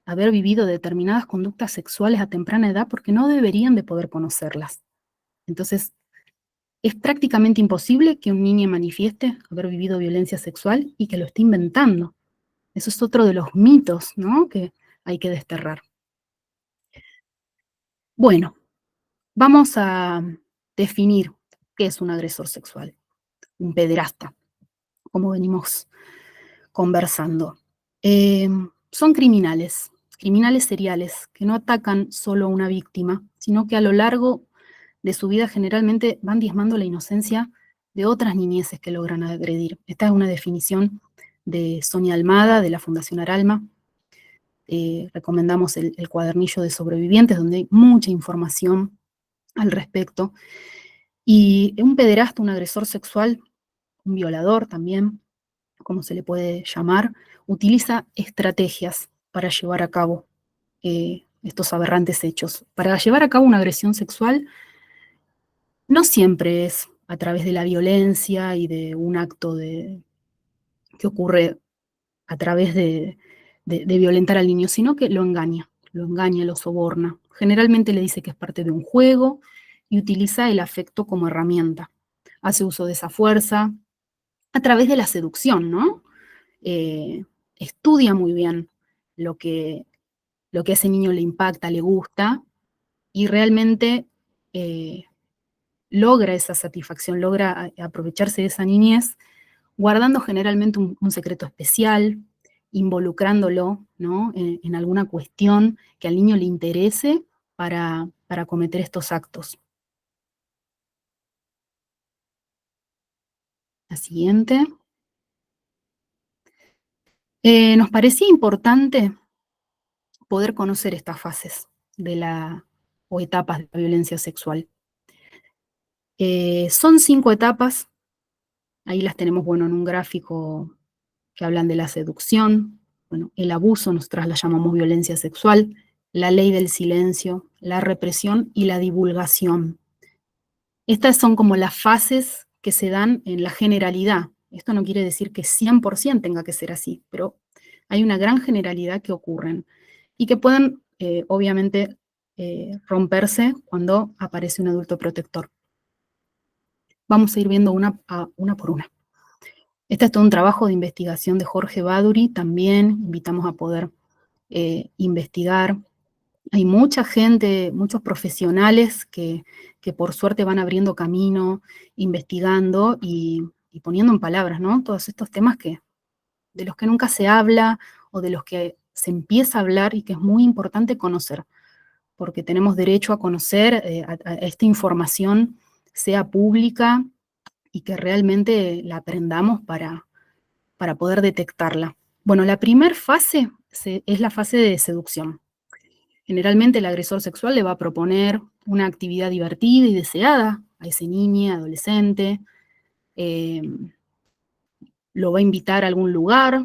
haber vivido determinadas conductas sexuales a temprana edad porque no deberían de poder conocerlas. Entonces, es prácticamente imposible que un niño manifieste haber vivido violencia sexual y que lo esté inventando. Eso es otro de los mitos, ¿no?, que hay que desterrar. Bueno, vamos a definir qué es un agresor sexual, un pederasta, como venimos conversando. Son criminales, criminales seriales, que no atacan solo a una víctima, sino que a lo largo de su vida generalmente van diezmando la inocencia de otras niñeces que logran agredir. Esta es una definición de Sonia Almada, de la Fundación Aralma. Recomendamos el cuadernillo de sobrevivientes, donde hay mucha información al respecto. Y un pederasta, un agresor sexual, un violador también, como se le puede llamar, utiliza estrategias para llevar a cabo estos aberrantes hechos. Para llevar a cabo una agresión sexual no siempre es a través de la violencia y de un acto que ocurre a través de violentar al niño, sino que lo engaña, lo soborna. Generalmente le dice que es parte de un juego y utiliza el afecto como herramienta. Hace uso de esa fuerza a través de la seducción, ¿no? Eh, Estudia muy bien lo que, lo que a ese niño le impacta, le gusta, y realmente eh, logra esa satisfacción, logra aprovecharse de esa niñez, guardando generalmente un secreto especial, involucrándolo, ¿no?, en alguna cuestión que al niño le interese para cometer estos actos. La siguiente. Nos parecía importante poder conocer estas fases de la, o etapas de la violencia sexual. Son 5 etapas, ahí las tenemos, bueno, en un gráfico que hablan de la seducción, bueno, el abuso, nosotras la llamamos violencia sexual, la ley del silencio, la represión y la divulgación. Estas son como las fases que se dan en la generalidad. Esto no quiere decir que 100% tenga que ser así, pero hay una gran generalidad que ocurren y que pueden, obviamente, romperse cuando aparece un adulto protector. Vamos a ir viendo una por una. Este es todo un trabajo de investigación de Jorge Baduri, también invitamos a poder investigar. Hay mucha gente, muchos profesionales que por suerte van abriendo camino, investigando y poniendo en palabras, ¿no?, todos estos temas de los que nunca se habla o de los que se empieza a hablar y que es muy importante conocer, porque tenemos derecho a conocer, a esta información sea pública y que realmente la aprendamos para poder detectarla. Bueno, la primera fase es la fase de seducción. Generalmente el agresor sexual le va a proponer una actividad divertida y deseada a ese niño, adolescente, eh, lo va a invitar a algún lugar.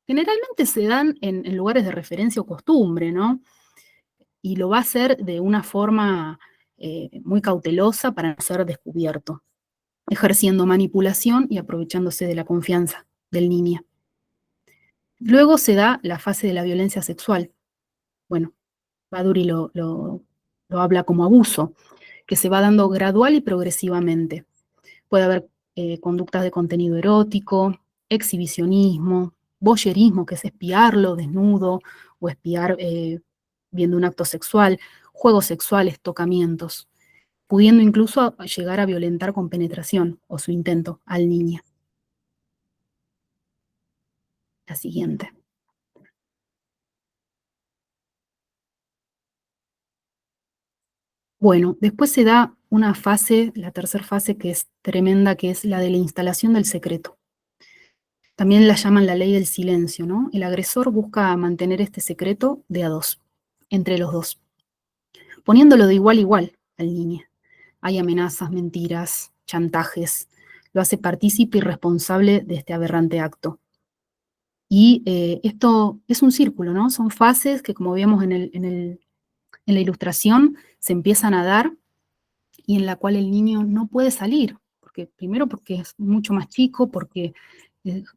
Generalmente se dan en lugares de referencia o costumbre, ¿no? Y lo va a hacer de una forma muy cautelosa para no ser descubierto, ejerciendo manipulación y aprovechándose de la confianza del niño. Luego se da la fase de la violencia sexual. Bueno, Baduri lo habla como abuso, que se va dando gradual y progresivamente. Puede haber conductas de contenido erótico, exhibicionismo, voyerismo, que es espiarlo desnudo o espiar viendo un acto sexual, juegos sexuales, tocamientos, pudiendo incluso llegar a violentar con penetración o su intento al niño. La siguiente. Bueno, después se da una fase, la tercera fase, que es tremenda, que es la de la instalación del secreto. También la llaman la ley del silencio, ¿no? El agresor busca mantener este secreto de a dos, entre los dos, poniéndolo de igual a igual al niño. Hay amenazas, mentiras, chantajes, lo hace partícipe y responsable de este aberrante acto. Y esto es un círculo, ¿no? Son fases que, como vemos en la ilustración, se empiezan a dar y en la cual el niño no puede salir, porque primero porque es mucho más chico, porque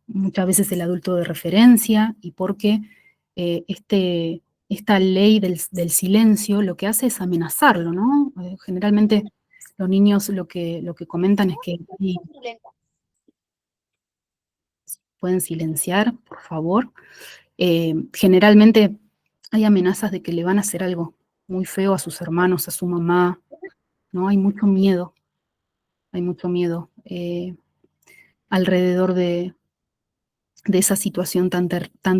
muchas veces el adulto de referencia y porque esta ley del silencio lo que hace es amenazarlo, ¿no? Generalmente Los niños lo que comentan es que sí, pueden silenciar, por favor. Generalmente hay amenazas de que le van a hacer algo muy feo a sus hermanos, a su mamá, ¿no? Hay mucho miedo alrededor de esa situación tan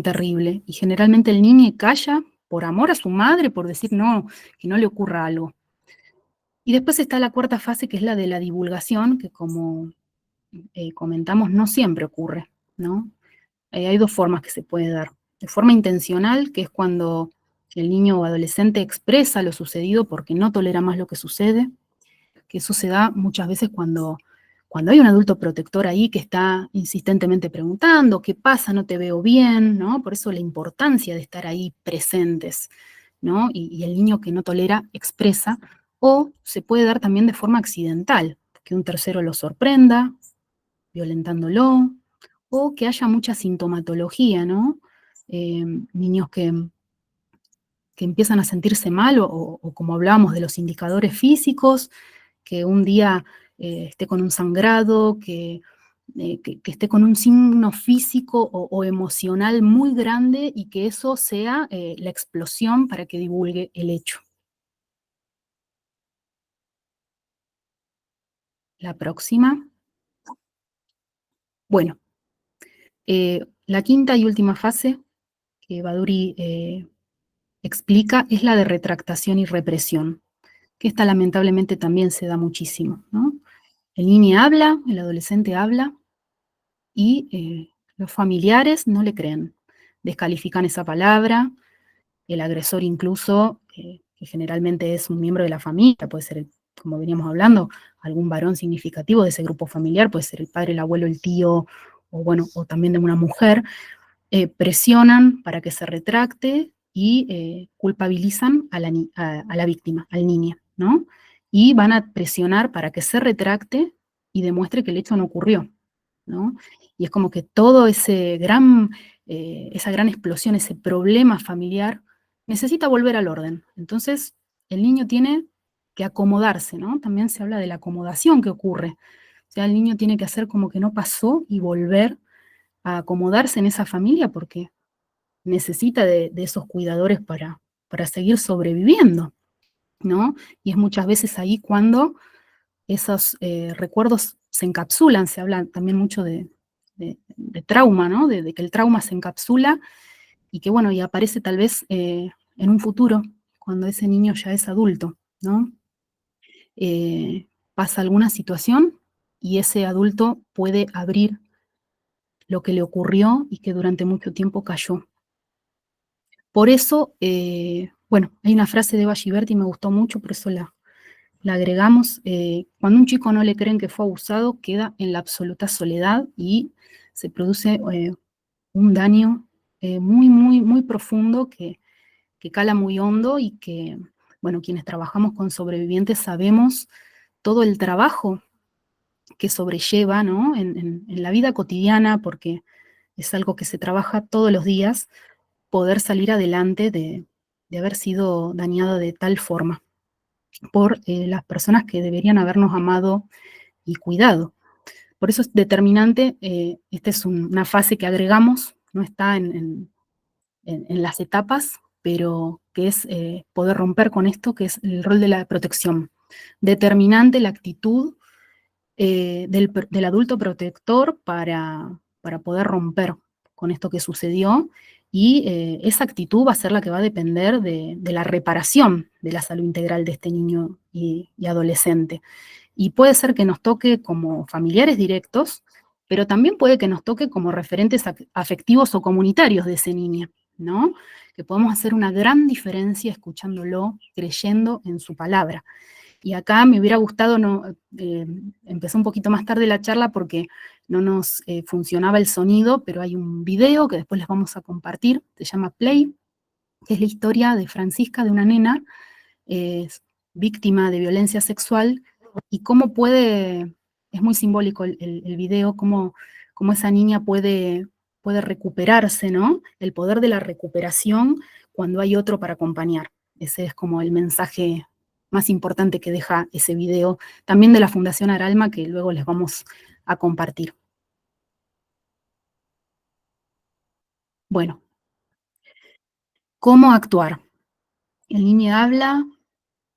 terrible. Y generalmente el niño calla por amor a su madre, por decir no, que no le ocurra algo. Y después está la cuarta fase, que es la de la divulgación, que como comentamos, no siempre ocurre, ¿no? Hay dos formas que se puede dar. De forma intencional, que es cuando el niño o adolescente expresa lo sucedido porque no tolera más lo que sucede, que eso se da muchas veces cuando hay un adulto protector ahí que está insistentemente preguntando, ¿qué pasa? No te veo bien, ¿no? Por eso la importancia de estar ahí presentes, ¿no? Y el niño que no tolera expresa, o se puede dar también de forma accidental, que un tercero lo sorprenda, violentándolo, o que haya mucha sintomatología, ¿no? Niños que empiezan a sentirse mal, o como hablábamos de los indicadores físicos, que un día esté con un sangrado, que esté con un signo físico o emocional muy grande y que eso sea la explosión para que divulgue el hecho. La próxima. Bueno, la quinta y última fase que Baduri explica es la de retractación y represión, que esta lamentablemente también se da muchísimo, ¿no? El niño habla, el adolescente habla, y los familiares no le creen, descalifican esa palabra, el agresor incluso, que generalmente es un miembro de la familia, puede ser, como veníamos hablando, algún varón significativo de ese grupo familiar, puede ser el padre, el abuelo, el tío, o bueno, o también de una mujer, presionan para que se retracte y culpabilizan a la víctima, al niño, ¿no? Y van a presionar para que se retracte y demuestre que el hecho no ocurrió, ¿no? Y es como que todo esa gran explosión, ese problema familiar, necesita volver al orden. Entonces, el niño tiene que acomodarse, ¿no? También se habla de la acomodación que ocurre. O sea, el niño tiene que hacer como que no pasó y volver a acomodarse en esa familia porque necesita de esos cuidadores para seguir sobreviviendo, ¿no? Y es muchas veces ahí cuando esos recuerdos se encapsulan, se habla también mucho de trauma, ¿no? De que el trauma se encapsula y que, bueno, y aparece tal vez en un futuro, cuando ese niño ya es adulto, ¿no? Pasa alguna situación y ese adulto puede abrir lo que le ocurrió y que durante mucho tiempo cayó. Por eso, bueno, hay una frase de Eva Ghiberti y me gustó mucho, por eso la agregamos. Cuando un chico no le creen que fue abusado, queda en la absoluta soledad y se produce un daño muy, muy, muy profundo que cala muy hondo y que, bueno, quienes trabajamos con sobrevivientes sabemos todo el trabajo que sobrelleva, ¿no? En la vida cotidiana, porque es algo que se trabaja todos los días, poder salir adelante de haber sido dañado de tal forma por las personas que deberían habernos amado y cuidado. Por eso es determinante, esta es una fase que agregamos, no está en las etapas, pero que es poder romper con esto, que es el rol de la protección. Determinante la actitud del adulto protector para poder romper con esto que sucedió, y esa actitud va a ser la que va a depender de la reparación de la salud integral de este niño y adolescente. Y puede ser que nos toque como familiares directos, pero también puede que nos toque como referentes afectivos o comunitarios de ese niño, ¿no? Que podemos hacer una gran diferencia escuchándolo, creyendo en su palabra. Y acá me hubiera gustado, no, empecé un poquito más tarde la charla porque no nos funcionaba el sonido, pero hay un video que después les vamos a compartir, se llama Play, que es la historia de Francisca, de una nena víctima de violencia sexual, y cómo puede, es muy simbólico el video, cómo esa niña puede recuperarse, ¿no? El poder de la recuperación cuando hay otro para acompañar. Ese es como el mensaje más importante que deja ese video, también de la Fundación Aralma, que luego les vamos a compartir. Bueno, ¿cómo actuar? El niño habla,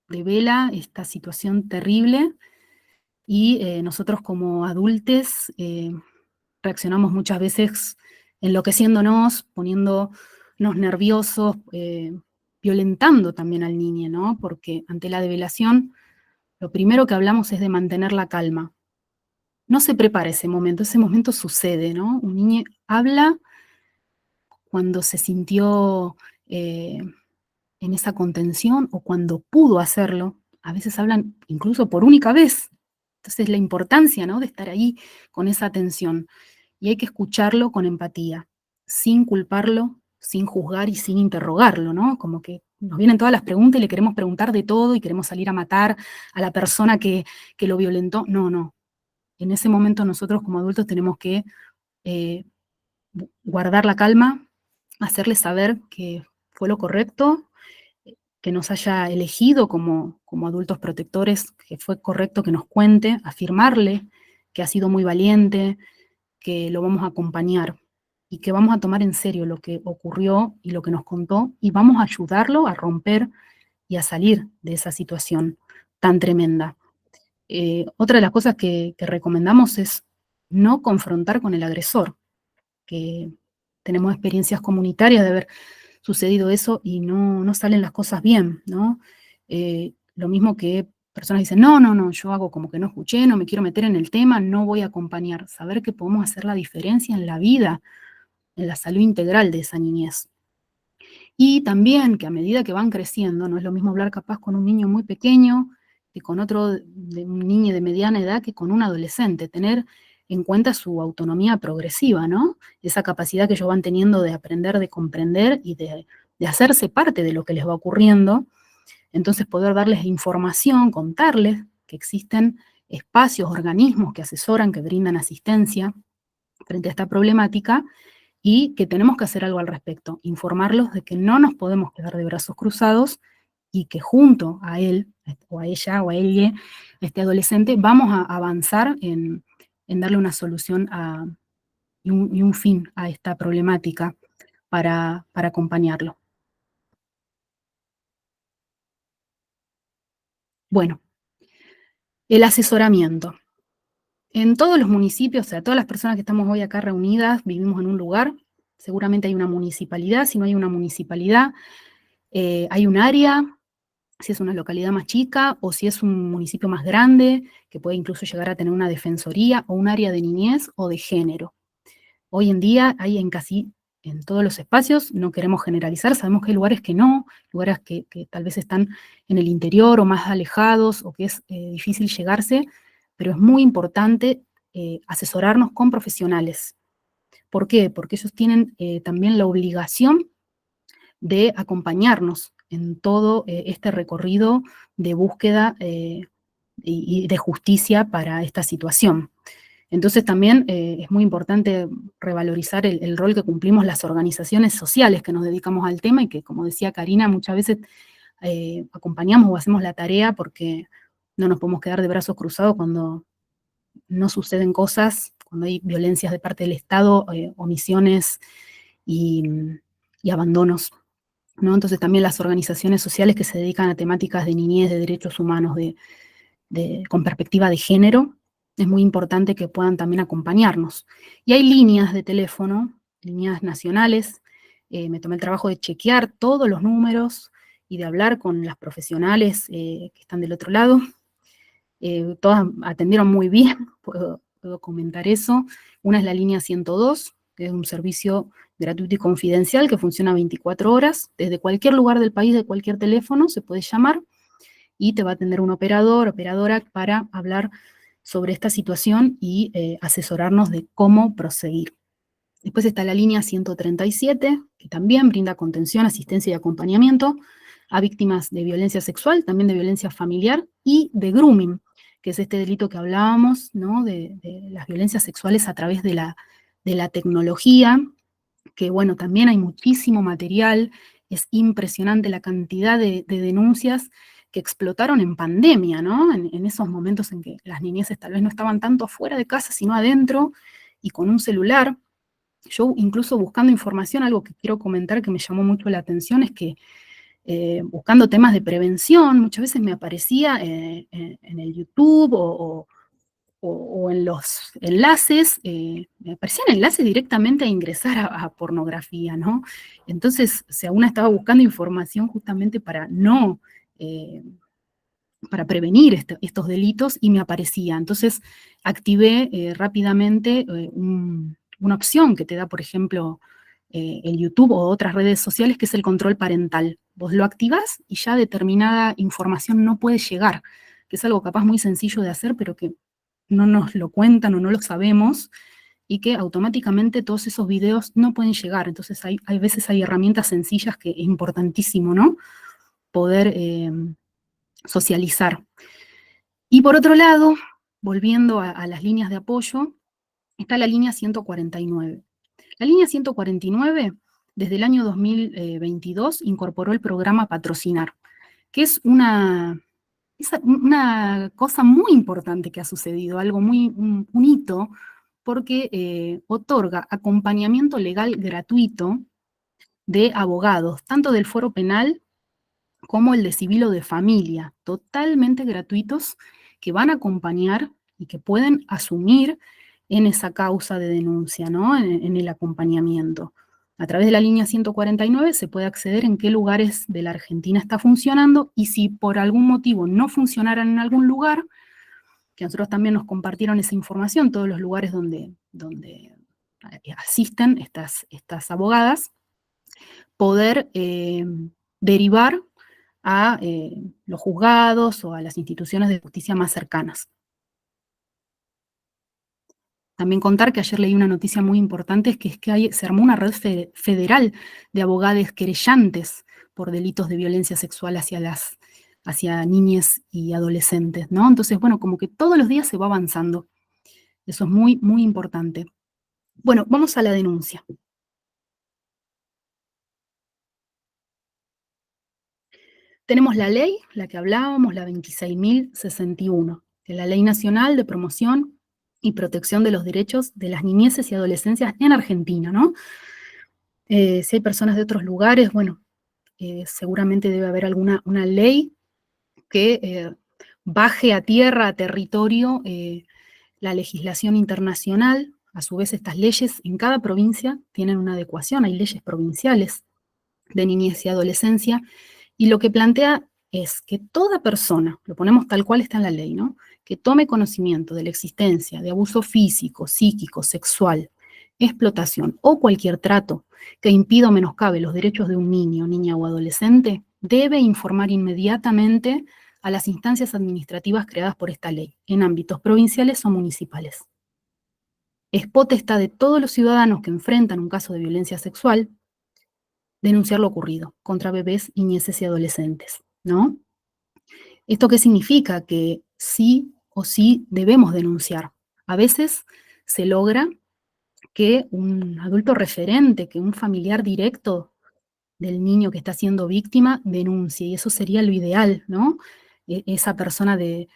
revela esta situación terrible y nosotros como adultos reaccionamos muchas veces enloqueciéndonos, poniéndonos nerviosos, violentando también al niño, ¿no? Porque ante la develación, lo primero que hablamos es de mantener la calma. No se prepara ese momento sucede, ¿no? Un niño habla cuando se sintió en esa contención o cuando pudo hacerlo. A veces hablan incluso por única vez. Entonces la importancia, ¿no?, de estar ahí con esa atención. Y hay que escucharlo con empatía, sin culparlo, sin juzgar y sin interrogarlo, ¿no? Como que nos vienen todas las preguntas y le queremos preguntar de todo y queremos salir a matar a la persona que lo violentó. No, no. En ese momento nosotros como adultos tenemos que eh, guardar la calma, hacerle saber que fue lo correcto, que nos haya elegido como adultos protectores, que fue correcto que nos cuente, afirmarle que ha sido muy valiente, que lo vamos a acompañar y que vamos a tomar en serio lo que ocurrió y lo que nos contó y vamos a ayudarlo a romper y a salir de esa situación tan tremenda. Otra de las cosas que recomendamos es no confrontar con el agresor, que tenemos experiencias comunitarias de haber sucedido eso y no salen las cosas bien, ¿no? Lo mismo que personas dicen, no, no, no, yo hago como que no escuché, no me quiero meter en el tema, no voy a acompañar. Saber que podemos hacer la diferencia en la vida, en la salud integral de esa niñez. Y también que a medida que van creciendo, no es lo mismo hablar capaz con un niño muy pequeño que con otro, de un niño de mediana edad, que con un adolescente, tener en cuenta su autonomía progresiva, ¿no? Esa capacidad que ellos van teniendo de aprender, de comprender y de hacerse parte de lo que les va ocurriendo. Entonces poder darles información, contarles que existen espacios, organismos que asesoran, que brindan asistencia frente a esta problemática y que tenemos que hacer algo al respecto, informarlos de que no nos podemos quedar de brazos cruzados y que junto a él, o a ella, o a ella, este adolescente, vamos a avanzar en darle una solución y un fin a esta problemática para acompañarlo. Bueno, el asesoramiento. En todos los municipios, o sea, todas las personas que estamos hoy acá reunidas, vivimos en un lugar, seguramente hay una municipalidad, si no hay una municipalidad, hay un área, si es una localidad más chica o si es un municipio más grande, que puede incluso llegar a tener una defensoría o un área de niñez o de género. Hoy en día hay en casi en todos los espacios, no queremos generalizar, sabemos que hay lugares que no, lugares que tal vez están en el interior o más alejados o que es difícil llegarse, pero es muy importante asesorarnos con profesionales. ¿Por qué? Porque ellos tienen también la obligación de acompañarnos en todo este recorrido de búsqueda y de justicia para esta situación. Entonces también es muy importante revalorizar el rol que cumplimos las organizaciones sociales que nos dedicamos al tema y que, como decía Karina, muchas veces acompañamos o hacemos la tarea porque no nos podemos quedar de brazos cruzados cuando no suceden cosas, cuando hay violencias de parte del Estado, omisiones y, y abandonos, ¿no? Entonces también las organizaciones sociales que se dedican a temáticas de niñez, de derechos humanos, con perspectiva de género, es muy importante que puedan también acompañarnos. Y hay líneas de teléfono, líneas nacionales, me tomé el trabajo de chequear todos los números y de hablar con las profesionales que están del otro lado. Todas atendieron muy bien, puedo comentar eso. Una es la línea 102, que es un servicio gratuito y confidencial que funciona 24 horas. Desde cualquier lugar del país, de cualquier teléfono, se puede llamar y te va a atender un operador, operadora, para hablar sobre esta situación y asesorarnos de cómo proseguir. Después está la línea 137, que también brinda contención, asistencia y acompañamiento a víctimas de violencia sexual, también de violencia familiar y de grooming, que es este delito que hablábamos, ¿no? De las violencias sexuales a través de la tecnología, que bueno, también hay muchísimo material, es impresionante la cantidad de denuncias que explotaron en pandemia, ¿no? En esos momentos en que las niñeces tal vez no estaban tanto afuera de casa, sino adentro y con un celular. Yo incluso buscando información, algo que quiero comentar que me llamó mucho la atención es que buscando temas de prevención, muchas veces me aparecía en el YouTube o en los enlaces, me aparecían enlaces directamente a ingresar a pornografía, ¿no? Entonces, o sea, una estaba buscando información justamente para no, eh, para prevenir estos delitos y me aparecía. Entonces, activé rápidamente una opción que te da, por ejemplo, el YouTube o otras redes sociales, que es el control parental. Vos lo activás y ya determinada información no puede llegar, que es algo capaz muy sencillo de hacer, pero que no nos lo cuentan o no lo sabemos, y que automáticamente todos esos videos no pueden llegar. Entonces hay veces hay herramientas sencillas que es importantísimo, ¿no? Poder socializar. Y por otro lado, volviendo a las líneas de apoyo, está la línea 149. La línea 149, desde el año 2022, incorporó el programa Patrocinar, que es una cosa muy importante que ha sucedido, algo un hito, porque otorga acompañamiento legal gratuito de abogados, tanto del foro penal como el de civil o de familia, totalmente gratuitos, que van a acompañar y que pueden asumir en esa causa de denuncia, ¿no? En el acompañamiento. A través de la línea 149 se puede acceder en qué lugares de la Argentina está funcionando, y si por algún motivo no funcionaran en algún lugar, que nosotros también nos compartieron esa información, todos los lugares donde asisten estas abogadas, poder derivar a los juzgados o a las instituciones de justicia más cercanas. También contar que ayer leí una noticia muy importante, que es que se armó una red federal de abogados querellantes por delitos de violencia sexual hacia niñas y adolescentes, ¿no? Entonces, bueno, como que todos los días se va avanzando. Eso es muy, muy importante. Bueno, vamos a la denuncia. Tenemos la ley, la que hablábamos, la 26.061, que es la Ley Nacional de Promoción y Protección de los Derechos de las Niñeces y Adolescencias en Argentina, ¿no? Si hay personas de otros lugares, bueno, seguramente debe haber una ley que baje a tierra, a territorio, la legislación internacional. A su vez, estas leyes en cada provincia tienen una adecuación, hay leyes provinciales de niñez y adolescencia, y lo que plantea es que toda persona, lo ponemos tal cual está en la ley, ¿no? Que tome conocimiento de la existencia de abuso físico, psíquico, sexual, explotación o cualquier trato que impida o menoscabe los derechos de un niño, niña o adolescente, debe informar inmediatamente a las instancias administrativas creadas por esta ley, en ámbitos provinciales o municipales. Es potestad de todos los ciudadanos que enfrentan un caso de violencia sexual denunciar lo ocurrido contra bebés, niñeces y adolescentes, ¿no? ¿Esto qué significa? Que sí o sí debemos denunciar. A veces se logra que un adulto referente, que un familiar directo del niño que está siendo víctima denuncie, y eso sería lo ideal, ¿no? Esa persona de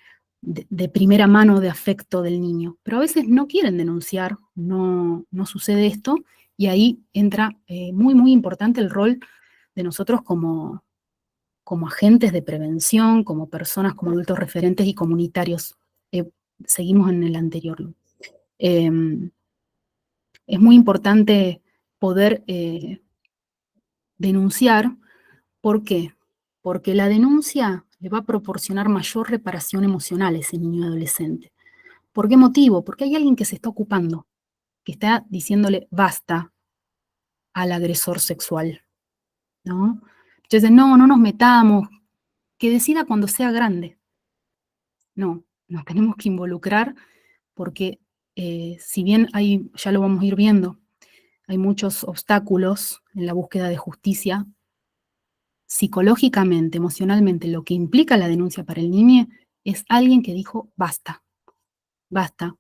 primera mano de afecto del niño. Pero a veces no quieren denunciar, no sucede esto, y ahí entra muy, muy importante el rol de nosotros como agentes de prevención, como personas, como adultos referentes y comunitarios. Eh, Seguimos en el anterior. Es muy importante poder denunciar. ¿Por qué? Porque la denuncia le va a proporcionar mayor reparación emocional a ese niño adolescente. ¿Por qué motivo? Porque hay alguien que se está ocupando, que está diciéndole basta al agresor sexual, ¿no? Entonces, no nos metamos, que decida cuando sea grande. No, nos tenemos que involucrar porque si bien ya lo vamos a ir viendo, hay muchos obstáculos en la búsqueda de justicia, psicológicamente, emocionalmente, lo que implica la denuncia para el niño es alguien que dijo, basta, basta,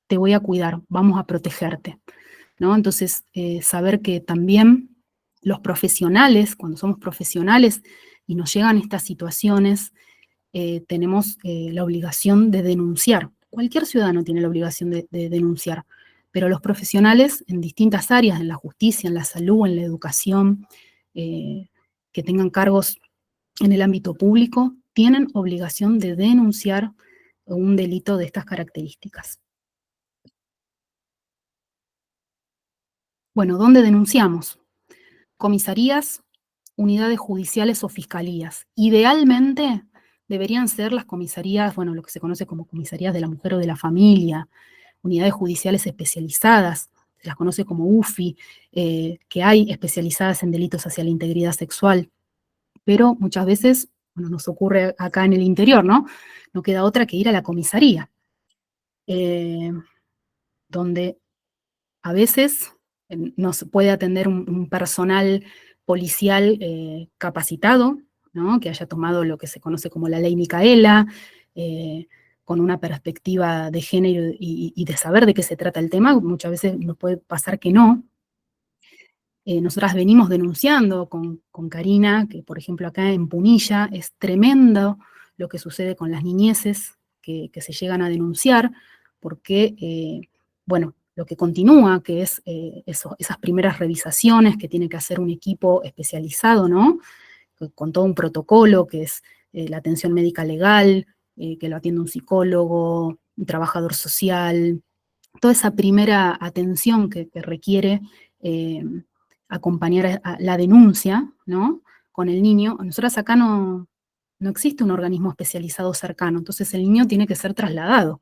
te voy a cuidar, vamos a protegerte, ¿no? Entonces, saber que también los profesionales, cuando somos profesionales, y nos llegan estas situaciones, tenemos la obligación de denunciar. Cualquier ciudadano tiene la obligación de denunciar, pero los profesionales en distintas áreas, en la justicia, en la salud, en la educación, que tengan cargos en el ámbito público, tienen obligación de denunciar un delito de estas características. Bueno, ¿dónde denunciamos? Comisarías, unidades judiciales o fiscalías. Idealmente deberían ser las comisarías, bueno, lo que se conoce como comisarías de la mujer o de la familia, unidades judiciales especializadas, se las conoce como UFI, que hay especializadas en delitos hacia la integridad sexual, pero muchas veces, bueno, nos ocurre acá en el interior, ¿no? No queda otra que ir a la comisaría, eh, donde a veces nos puede atender un personal policial capacitado, ¿no? Que haya tomado lo que se conoce como la ley Micaela, eh, con una perspectiva de género y de saber de qué se trata el tema. Muchas veces nos puede pasar que no. Nosotras venimos denunciando con Karina, que por ejemplo acá en Punilla es tremendo lo que sucede con las niñeces que se llegan a denunciar, porque, bueno, lo que continúa, que es esas primeras revisaciones que tiene que hacer un equipo especializado, ¿no? Con todo un protocolo, que es la atención médica legal, que lo atiende un psicólogo, un trabajador social, toda esa primera atención que requiere eh, acompañar a la denuncia, ¿no? Con el niño. Nosotras acá no existe un organismo especializado cercano, entonces el niño tiene que ser trasladado.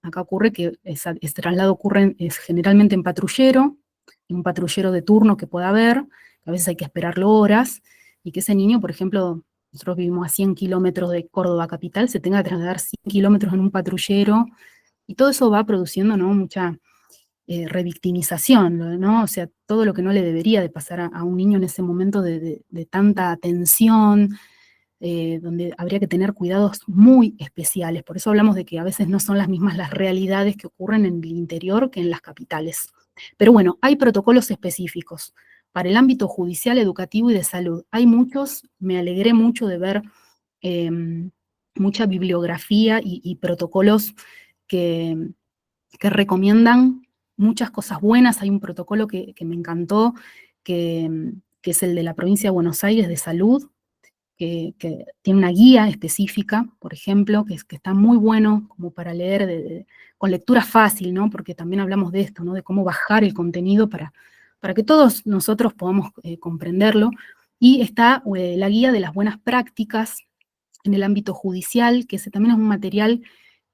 Acá ocurre que ese traslado ocurre generalmente en un patrullero de turno que pueda haber, que a veces hay que esperarlo horas, y que ese niño, por ejemplo, nosotros vivimos a 100 kilómetros de Córdoba capital, se tenga que trasladar 100 kilómetros en un patrullero, y todo eso va produciendo, ¿no? Mucha revictimización, ¿no? O sea, todo lo que no le debería de pasar a un niño en ese momento de tanta tensión, donde habría que tener cuidados muy especiales. Por eso hablamos de que a veces no son las mismas las realidades que ocurren en el interior que en las capitales. Pero bueno, hay protocolos específicos para el ámbito judicial, educativo y de salud. Hay muchos, me alegré mucho de ver eh, mucha bibliografía y protocolos que, que recomiendan muchas cosas buenas. Hay un protocolo que me encantó, que es el de la provincia de Buenos Aires de salud, que tiene una guía específica, por ejemplo, que está muy bueno como para leer con lectura fácil, ¿no? Porque también hablamos de esto, ¿no? De cómo bajar el contenido para que todos nosotros podamos comprenderlo. Y está la guía de las buenas prácticas en el ámbito judicial, que ese también es un material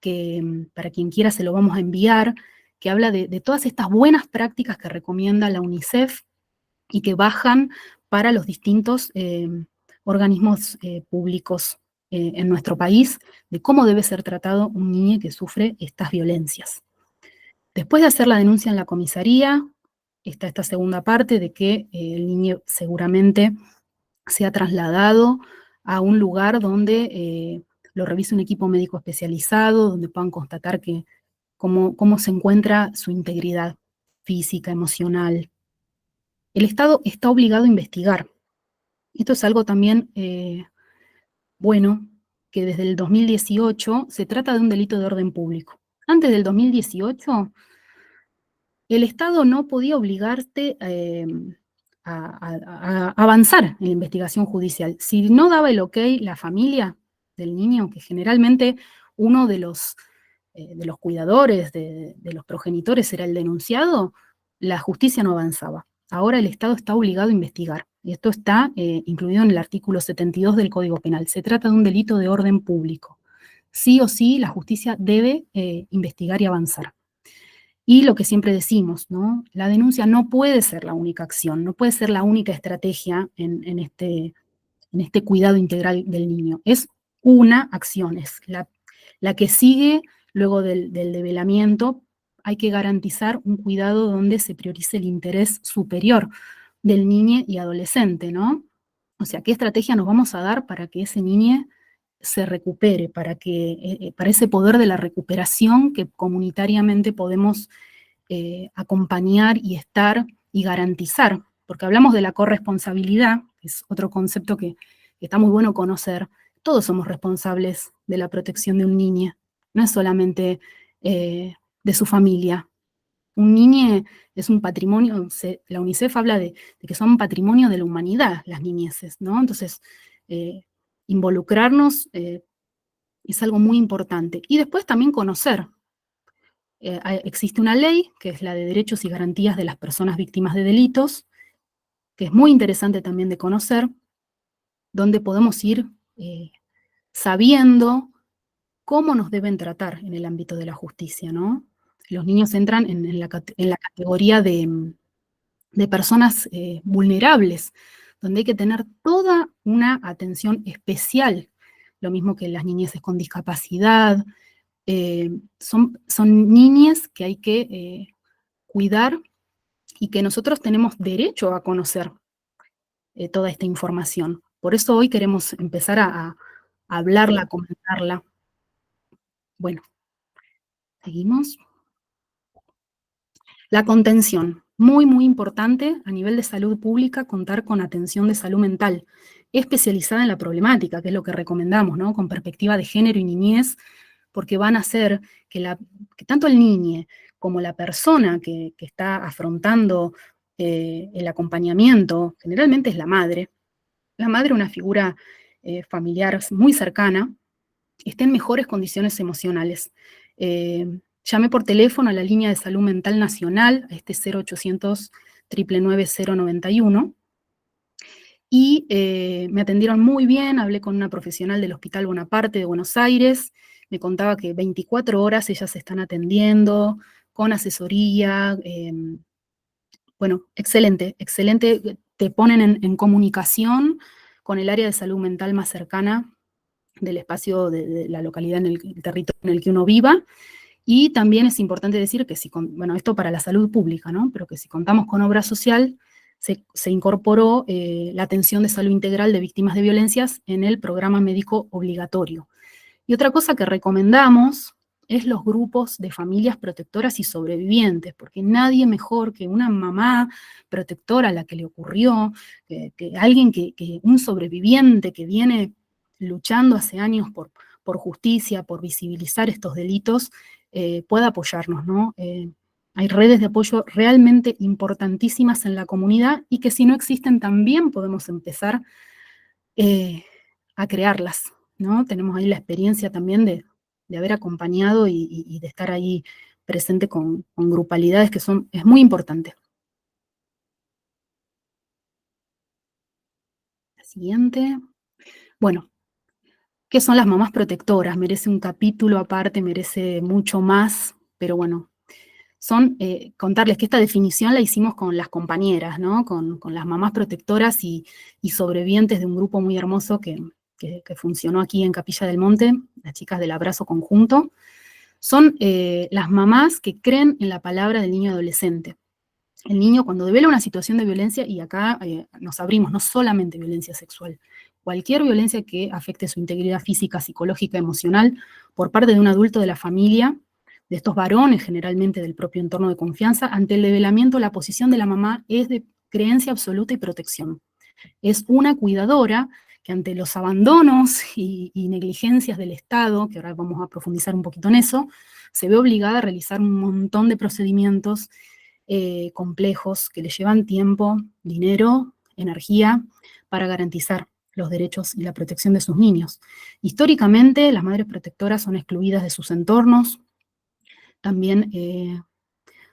que para quien quiera se lo vamos a enviar, que habla de todas estas buenas prácticas que recomienda la UNICEF y que bajan para los distintos organismos públicos en nuestro país, de cómo debe ser tratado un niño que sufre estas violencias. Después de hacer la denuncia en la comisaría, está esta segunda parte de que el niño seguramente sea trasladado a un lugar donde lo revise un equipo médico especializado, donde puedan constatar cómo se encuentra su integridad física, emocional. El Estado está obligado a investigar. Esto es algo también bueno, que desde el 2018 se trata de un delito de orden público. Antes del 2018, el Estado no podía obligarte a avanzar en la investigación judicial. Si no daba el ok la familia del niño, que generalmente uno de los cuidadores, de los progenitores era el denunciado, la justicia no avanzaba. Ahora el Estado está obligado a investigar. Y esto está incluido en el artículo 72 del Código Penal. Se trata de un delito de orden público. Sí o sí, la justicia debe investigar y avanzar. Y lo que siempre decimos, ¿no? La denuncia no puede ser la única acción, no puede ser la única estrategia en este cuidado integral del niño. Es una acción, es la que sigue luego del develamiento. Hay que garantizar un cuidado donde se priorice el interés superior del niño y adolescente, ¿no? O sea, ¿qué estrategia nos vamos a dar para que ese niño se recupere, para ese poder de la recuperación que comunitariamente podemos acompañar y estar y garantizar? Porque hablamos de la corresponsabilidad, que es otro concepto que está muy bueno conocer, todos somos responsables de la protección de un niño, no es solamente de su familia. Un niño es un patrimonio, la UNICEF habla de que son patrimonio de la humanidad las niñeces, ¿no? Entonces, eh, involucrarnos es algo muy importante. Y después también conocer. Existe una ley, que es la de derechos y garantías de las personas víctimas de delitos, que es muy interesante también de conocer, donde podemos ir eh, sabiendo cómo nos deben tratar en el ámbito de la justicia, ¿no? Los niños entran en la categoría de personas vulnerables, donde hay que tener toda una atención especial, lo mismo que las niñeces con discapacidad, son niñas que hay que cuidar y que nosotros tenemos derecho a conocer toda esta información. Por eso hoy queremos empezar a hablarla, a comentarla. Bueno, seguimos. La contención, muy, muy importante a nivel de salud pública, contar con atención de salud mental especializada en la problemática, que es lo que recomendamos, ¿no? Con perspectiva de género y niñez, porque van a hacer que tanto el niño como la persona que está afrontando el acompañamiento, generalmente es la madre una figura familiar muy cercana, esté en mejores condiciones emocionales. Llame por teléfono a la línea de salud mental nacional, a este 0800 999 091, y me atendieron muy bien, hablé con una profesional del Hospital Bonaparte de Buenos Aires, me contaba que 24 horas ellas se están atendiendo, con asesoría, bueno, excelente, excelente, te ponen en comunicación con el área de salud mental más cercana del espacio de la localidad, en el territorio en el que uno viva. Y también es importante decir que bueno, esto para la salud pública, ¿no? Pero que si contamos con obra social, se incorporó la atención de salud integral de víctimas de violencias en el programa médico obligatorio. Y otra cosa que recomendamos es los grupos de familias protectoras y sobrevivientes, porque nadie mejor que una mamá protectora a la que le ocurrió, que alguien un sobreviviente que viene luchando hace años por justicia, por visibilizar estos delitos, pueda apoyarnos, ¿no? Hay redes de apoyo realmente importantísimas en la comunidad y que si no existen también podemos empezar eh, a crearlas, ¿no? Tenemos ahí la experiencia también de haber acompañado y de estar ahí presente con grupalidades que es muy importante. La siguiente. Bueno, ¿qué son las mamás protectoras? Merece un capítulo aparte, merece mucho más, pero bueno, contarles que esta definición la hicimos con las compañeras, ¿no? Con las mamás protectoras y sobrevivientes de un grupo muy hermoso que funcionó aquí en Capilla del Monte, las chicas del Abrazo Conjunto. Son las mamás que creen en la palabra del niño adolescente. El niño cuando devela una situación de violencia, y acá nos abrimos, no solamente violencia sexual, cualquier violencia que afecte su integridad física, psicológica, emocional, por parte de un adulto de la familia, de estos varones generalmente del propio entorno de confianza, ante el develamiento la posición de la mamá es de creencia absoluta y protección. Es una cuidadora que ante los abandonos y negligencias del Estado, que ahora vamos a profundizar un poquito en eso, se ve obligada a realizar un montón de procedimientos complejos que le llevan tiempo, dinero, energía, para garantizar los derechos y la protección de sus niños. Históricamente, las madres protectoras son excluidas de sus entornos. También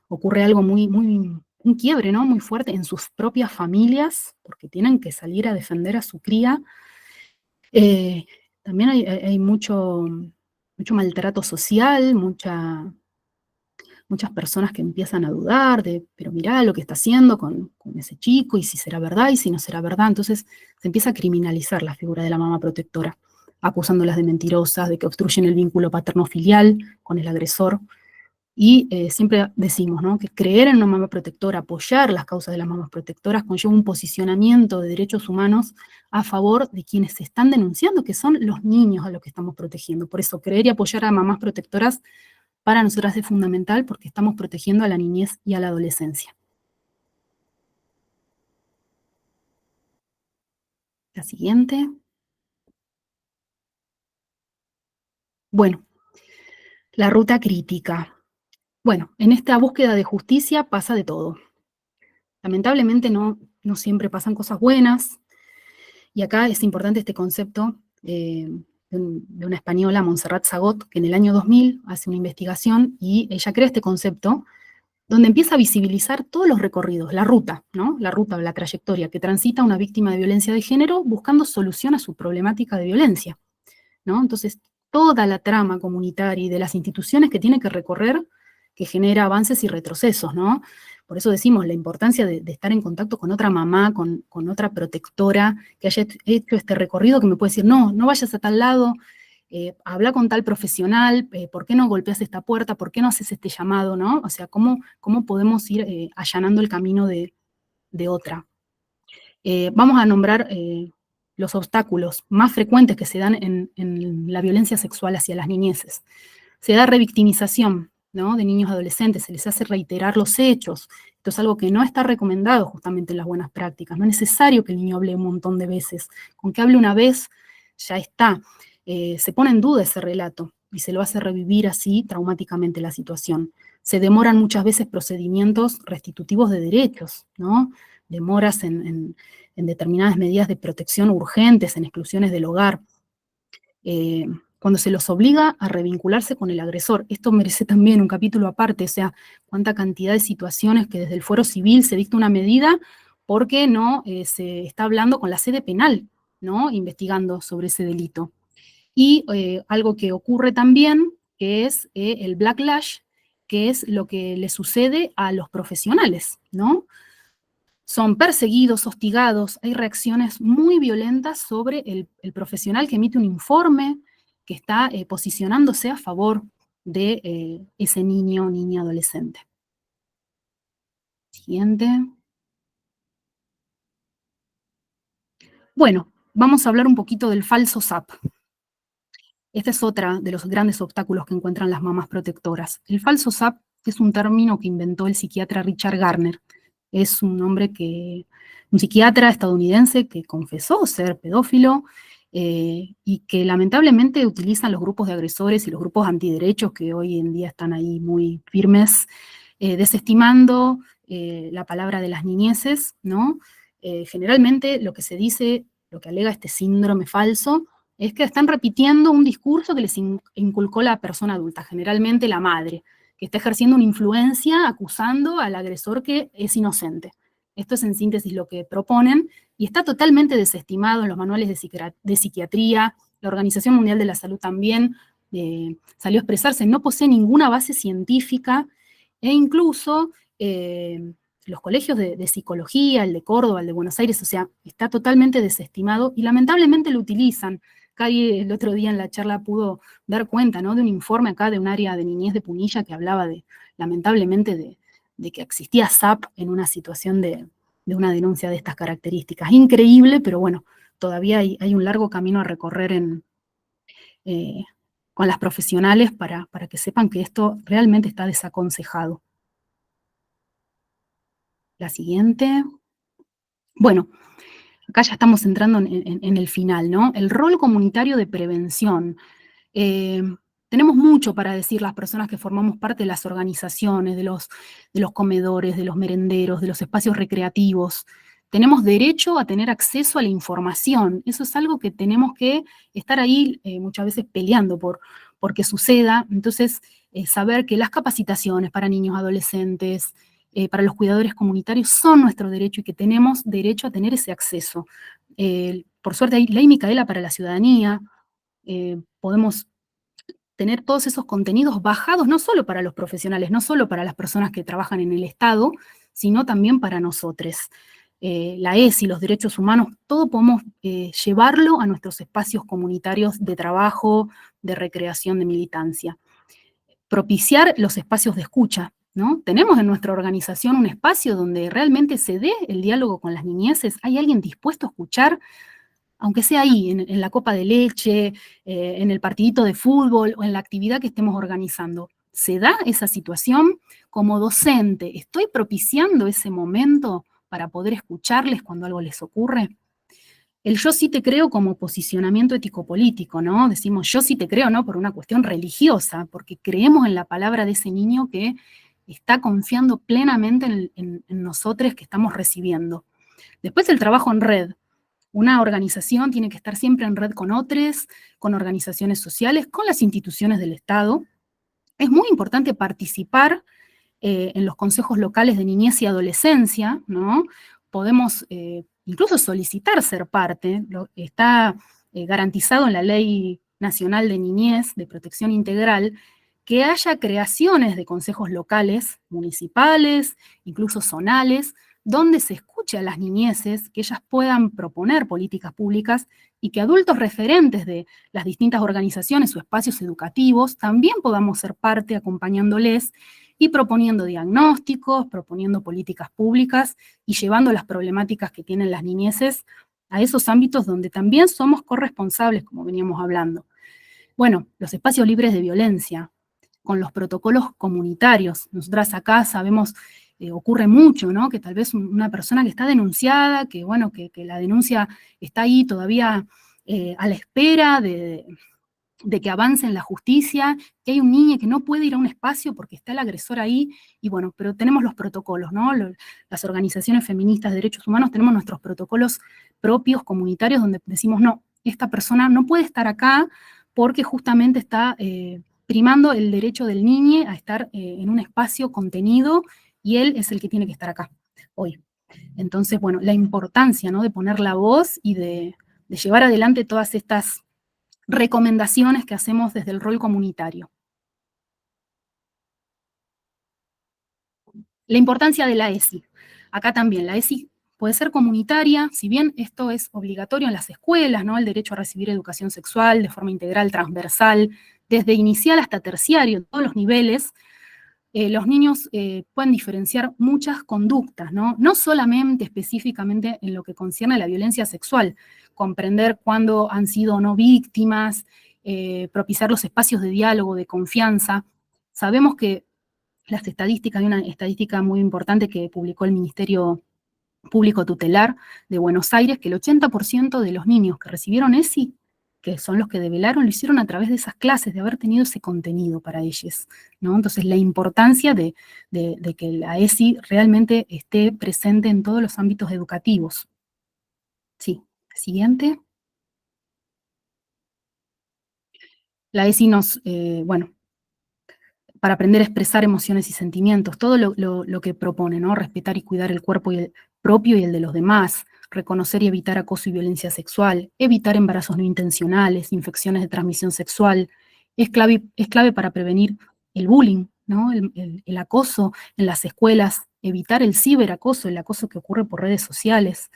ocurre algo un quiebre, ¿no? Muy fuerte en sus propias familias, porque tienen que salir a defender a su cría. También hay mucho maltrato social, muchas personas que empiezan a dudar pero mirá lo que está haciendo con ese chico, y si será verdad, y si no será verdad. Entonces se empieza a criminalizar la figura de la mamá protectora, acusándolas de mentirosas, de que obstruyen el vínculo paterno-filial con el agresor. Y siempre decimos, ¿no? Que creer en una mamá protectora, apoyar las causas de las mamás protectoras, conlleva un posicionamiento de derechos humanos a favor de quienes se están denunciando, que son los niños a los que estamos protegiendo. Por eso, creer y apoyar a mamás protectoras para nosotras es fundamental, porque estamos protegiendo a la niñez y a la adolescencia. La siguiente. Bueno, la ruta crítica. Bueno, en esta búsqueda de justicia pasa de todo. Lamentablemente no siempre pasan cosas buenas, y acá es importante este concepto de una española, Montserrat Sagot, que en el año 2000 hace una investigación y ella crea este concepto donde empieza a visibilizar todos los recorridos, la ruta, ¿no? La ruta o la trayectoria que transita una víctima de violencia de género buscando solución a su problemática de violencia, ¿no? Entonces, toda la trama comunitaria y de las instituciones que tiene que recorrer, que genera avances y retrocesos, ¿no? Por eso decimos la importancia de estar en contacto con otra mamá, con otra protectora que haya hecho este recorrido, que me puede decir, no vayas a tal lado, habla con tal profesional, ¿por qué no golpeas esta puerta? ¿Por qué no haces este llamado? ¿No? O sea, ¿cómo podemos ir allanando el camino de otra? Vamos a nombrar los obstáculos más frecuentes que se dan en la violencia sexual hacia las niñeces. Se da revictimización, ¿no? De niños y adolescentes, se les hace reiterar los hechos. Esto es algo que no está recomendado justamente en las buenas prácticas. No es necesario que el niño hable un montón de veces. Con que hable una vez, ya está. Se pone en duda ese relato y se lo hace revivir así traumáticamente la situación. Se demoran muchas veces procedimientos restitutivos de derechos, ¿no? Demoras en determinadas medidas de protección urgentes, en exclusiones del hogar. Cuando se los obliga a revincularse con el agresor. Esto merece también un capítulo aparte, o sea, cuánta cantidad de situaciones que desde el fuero civil se dicta una medida porque no se está hablando con la sede penal, ¿no? Investigando sobre ese delito. Y algo que ocurre también, que es el backlash, que es lo que le sucede a los profesionales, ¿no? Son perseguidos, hostigados, hay reacciones muy violentas sobre el profesional que emite un informe, que está posicionándose a favor de ese niño o niña adolescente. Siguiente. Bueno, vamos a hablar un poquito del falso SAP. Esta es otra de los grandes obstáculos que encuentran las mamás protectoras. El falso SAP es un término que inventó el psiquiatra Richard Garner. Es un psiquiatra estadounidense que confesó ser pedófilo y que lamentablemente utilizan los grupos de agresores y los grupos antiderechos que hoy en día están ahí muy firmes, desestimando la palabra de las niñeces, ¿no? Generalmente lo que se dice, lo que alega este síndrome falso, es que están repitiendo un discurso que les inculcó la persona adulta, generalmente la madre, que está ejerciendo una influencia acusando al agresor que es inocente. Esto es en síntesis lo que proponen y está totalmente desestimado en los manuales de psiquiatría. La Organización Mundial de la Salud también salió a expresarse, no posee ninguna base científica e incluso los colegios de psicología, el de Córdoba, el de Buenos Aires, o sea, está totalmente desestimado y lamentablemente lo utilizan. Cari el otro día en la charla pudo dar cuenta, ¿no? De un informe acá de un área de niñez de Punilla que hablaba lamentablemente, de que existía SAP en una situación de una denuncia de estas características. Increíble, pero bueno, todavía hay un largo camino a recorrer eh, con las profesionales para que sepan que esto realmente está desaconsejado. La siguiente. Bueno, acá ya estamos entrando en el final, ¿no? El rol comunitario de prevención. Eh, Tenemos mucho para decir las personas que formamos parte de las organizaciones, de los comedores, de los merenderos, de los espacios recreativos. Tenemos derecho a tener acceso a la información. Eso es algo que tenemos que estar ahí muchas veces peleando por que suceda. Entonces, saber que las capacitaciones para niños, adolescentes, para los cuidadores comunitarios son nuestro derecho y que tenemos derecho a tener ese acceso. Por suerte hay Ley Micaela para la ciudadanía. Podemos tener todos esos contenidos bajados no solo para los profesionales, no solo para las personas que trabajan en el Estado, sino también para nosotros. La ESI, los derechos humanos, todo podemos llevarlo a nuestros espacios comunitarios de trabajo, de recreación, de militancia. Propiciar los espacios de escucha, ¿no? Tenemos en nuestra organización un espacio donde realmente se dé el diálogo con las niñeces. ¿Hay alguien dispuesto a escuchar? Aunque sea ahí, en la copa de leche, en el partidito de fútbol o en la actividad que estemos organizando. ¿Se da esa situación? Como docente, ¿estoy propiciando ese momento para poder escucharles cuando algo les ocurre? El yo sí te creo como posicionamiento ético-político, ¿no? Decimos yo sí te creo, ¿no? Por una cuestión religiosa, porque creemos en la palabra de ese niño que está confiando plenamente en nosotros que estamos recibiendo. Después el trabajo en red. Una organización tiene que estar siempre en red con otros, con organizaciones sociales, con las instituciones del Estado. Es muy importante participar en los consejos locales de niñez y adolescencia, ¿no? Podemos incluso solicitar ser parte, está garantizado en la Ley Nacional de Niñez, de Protección Integral, que haya creaciones de consejos locales, municipales, incluso zonales, donde se escuche a las niñeces, que ellas puedan proponer políticas públicas y que adultos referentes de las distintas organizaciones o espacios educativos también podamos ser parte acompañándoles y proponiendo diagnósticos, proponiendo políticas públicas y llevando las problemáticas que tienen las niñeces a esos ámbitos donde también somos corresponsables, como veníamos hablando. Bueno, los espacios libres de violencia, con los protocolos comunitarios. Nosotras acá sabemos, ocurre mucho, ¿no? Que tal vez una persona que está denunciada, que bueno, que la denuncia está ahí todavía a la espera de que avance en la justicia, que hay un niño que no puede ir a un espacio porque está el agresor ahí, y bueno, pero tenemos los protocolos, ¿no? Las organizaciones feministas de derechos humanos tenemos nuestros protocolos propios, comunitarios, donde decimos, no, esta persona no puede estar acá porque justamente está primando el derecho del niño a estar en un espacio contenido y él es el que tiene que estar acá hoy. Entonces, bueno, la importancia, ¿no? De poner la voz y de llevar adelante todas estas recomendaciones que hacemos desde el rol comunitario. La importancia de la ESI. Acá también, la ESI puede ser comunitaria, si bien esto es obligatorio en las escuelas, ¿no? El derecho a recibir educación sexual de forma integral, transversal, desde inicial hasta terciario, en todos los niveles, los niños pueden diferenciar muchas conductas, ¿no? No solamente específicamente en lo que concierne a la violencia sexual, comprender cuándo han sido o no víctimas, propiciar los espacios de diálogo, de confianza. Sabemos que las estadísticas, hay una estadística muy importante que publicó el Ministerio Público Tutelar de Buenos Aires, que el 80% de los niños que recibieron ESI, que son los que develaron, lo hicieron a través de esas clases, de haber tenido ese contenido para ellos, ¿no? Entonces, la importancia de que la ESI realmente esté presente en todos los ámbitos educativos. Sí, siguiente. La ESI nos, bueno, para aprender a expresar emociones y sentimientos, todo lo que propone, ¿no? Respetar y cuidar el cuerpo propio y el de los demás, reconocer y evitar acoso y violencia sexual, evitar embarazos no intencionales, infecciones de transmisión sexual, es clave para prevenir el bullying, ¿no? El acoso en las escuelas, evitar el ciberacoso, el acoso que ocurre por redes sociales,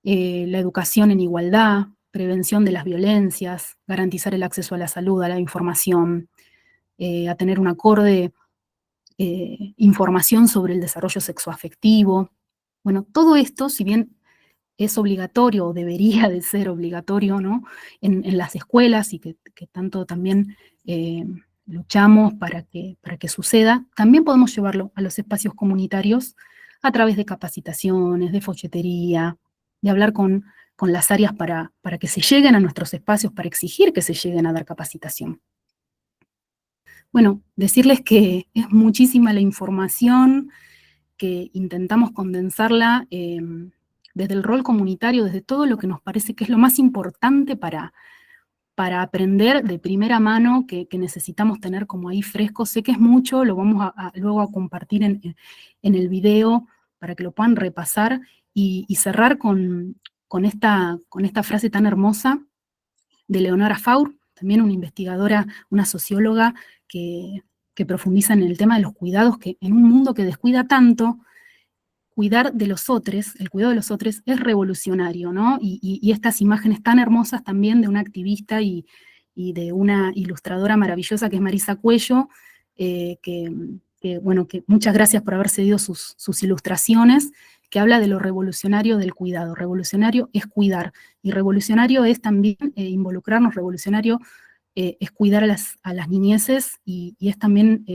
la educación en igualdad, prevención de las violencias, garantizar el acceso a la salud, a la información, a tener un acorde información sobre el desarrollo sexoafectivo. Bueno, todo esto, si bien es obligatorio o debería de ser obligatorio, ¿no? En las escuelas y que tanto también luchamos para que suceda, también podemos llevarlo a los espacios comunitarios a través de capacitaciones, de folletería, de hablar con las áreas para que se lleguen a nuestros espacios, para exigir que se lleguen a dar capacitación. Bueno, decirles que es muchísima la información, que intentamos condensarla desde el rol comunitario, desde todo lo que nos parece que es lo más importante para aprender de primera mano, que necesitamos tener como ahí fresco. Sé que es mucho, lo vamos luego a compartir en el video para que lo puedan repasar y cerrar con esta frase tan hermosa de Leonora Faur, también una investigadora, una socióloga que, que profundiza en el tema de los cuidados, que en un mundo que descuida tanto, cuidar de los otros, el cuidado de los otros es revolucionario, ¿no? Y estas imágenes tan hermosas también de una activista y de una ilustradora maravillosa que es Marisa Cuello, bueno, que muchas gracias por haber cedido sus ilustraciones, que habla de lo revolucionario del cuidado. Revolucionario es cuidar, y revolucionario es también involucrarnos, revolucionario es cuidar a las niñeces, y es también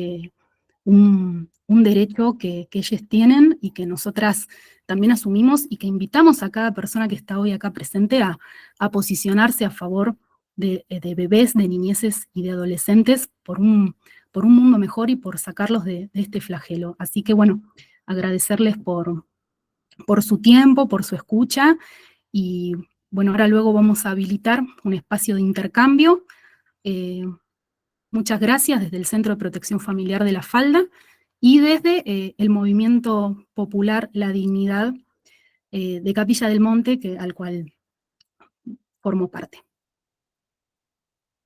un derecho que ellos tienen y que nosotras también asumimos y que invitamos a cada persona que está hoy acá presente a posicionarse a favor de bebés, de niñeces y de adolescentes por un mundo mejor y por sacarlos de este flagelo. Así que bueno, agradecerles por su tiempo, por su escucha y bueno, ahora luego vamos a habilitar un espacio de intercambio. Eh, Muchas gracias desde el Centro de Protección Familiar de La Falda y desde el movimiento popular La Dignidad de Capilla del Monte, al cual formo parte.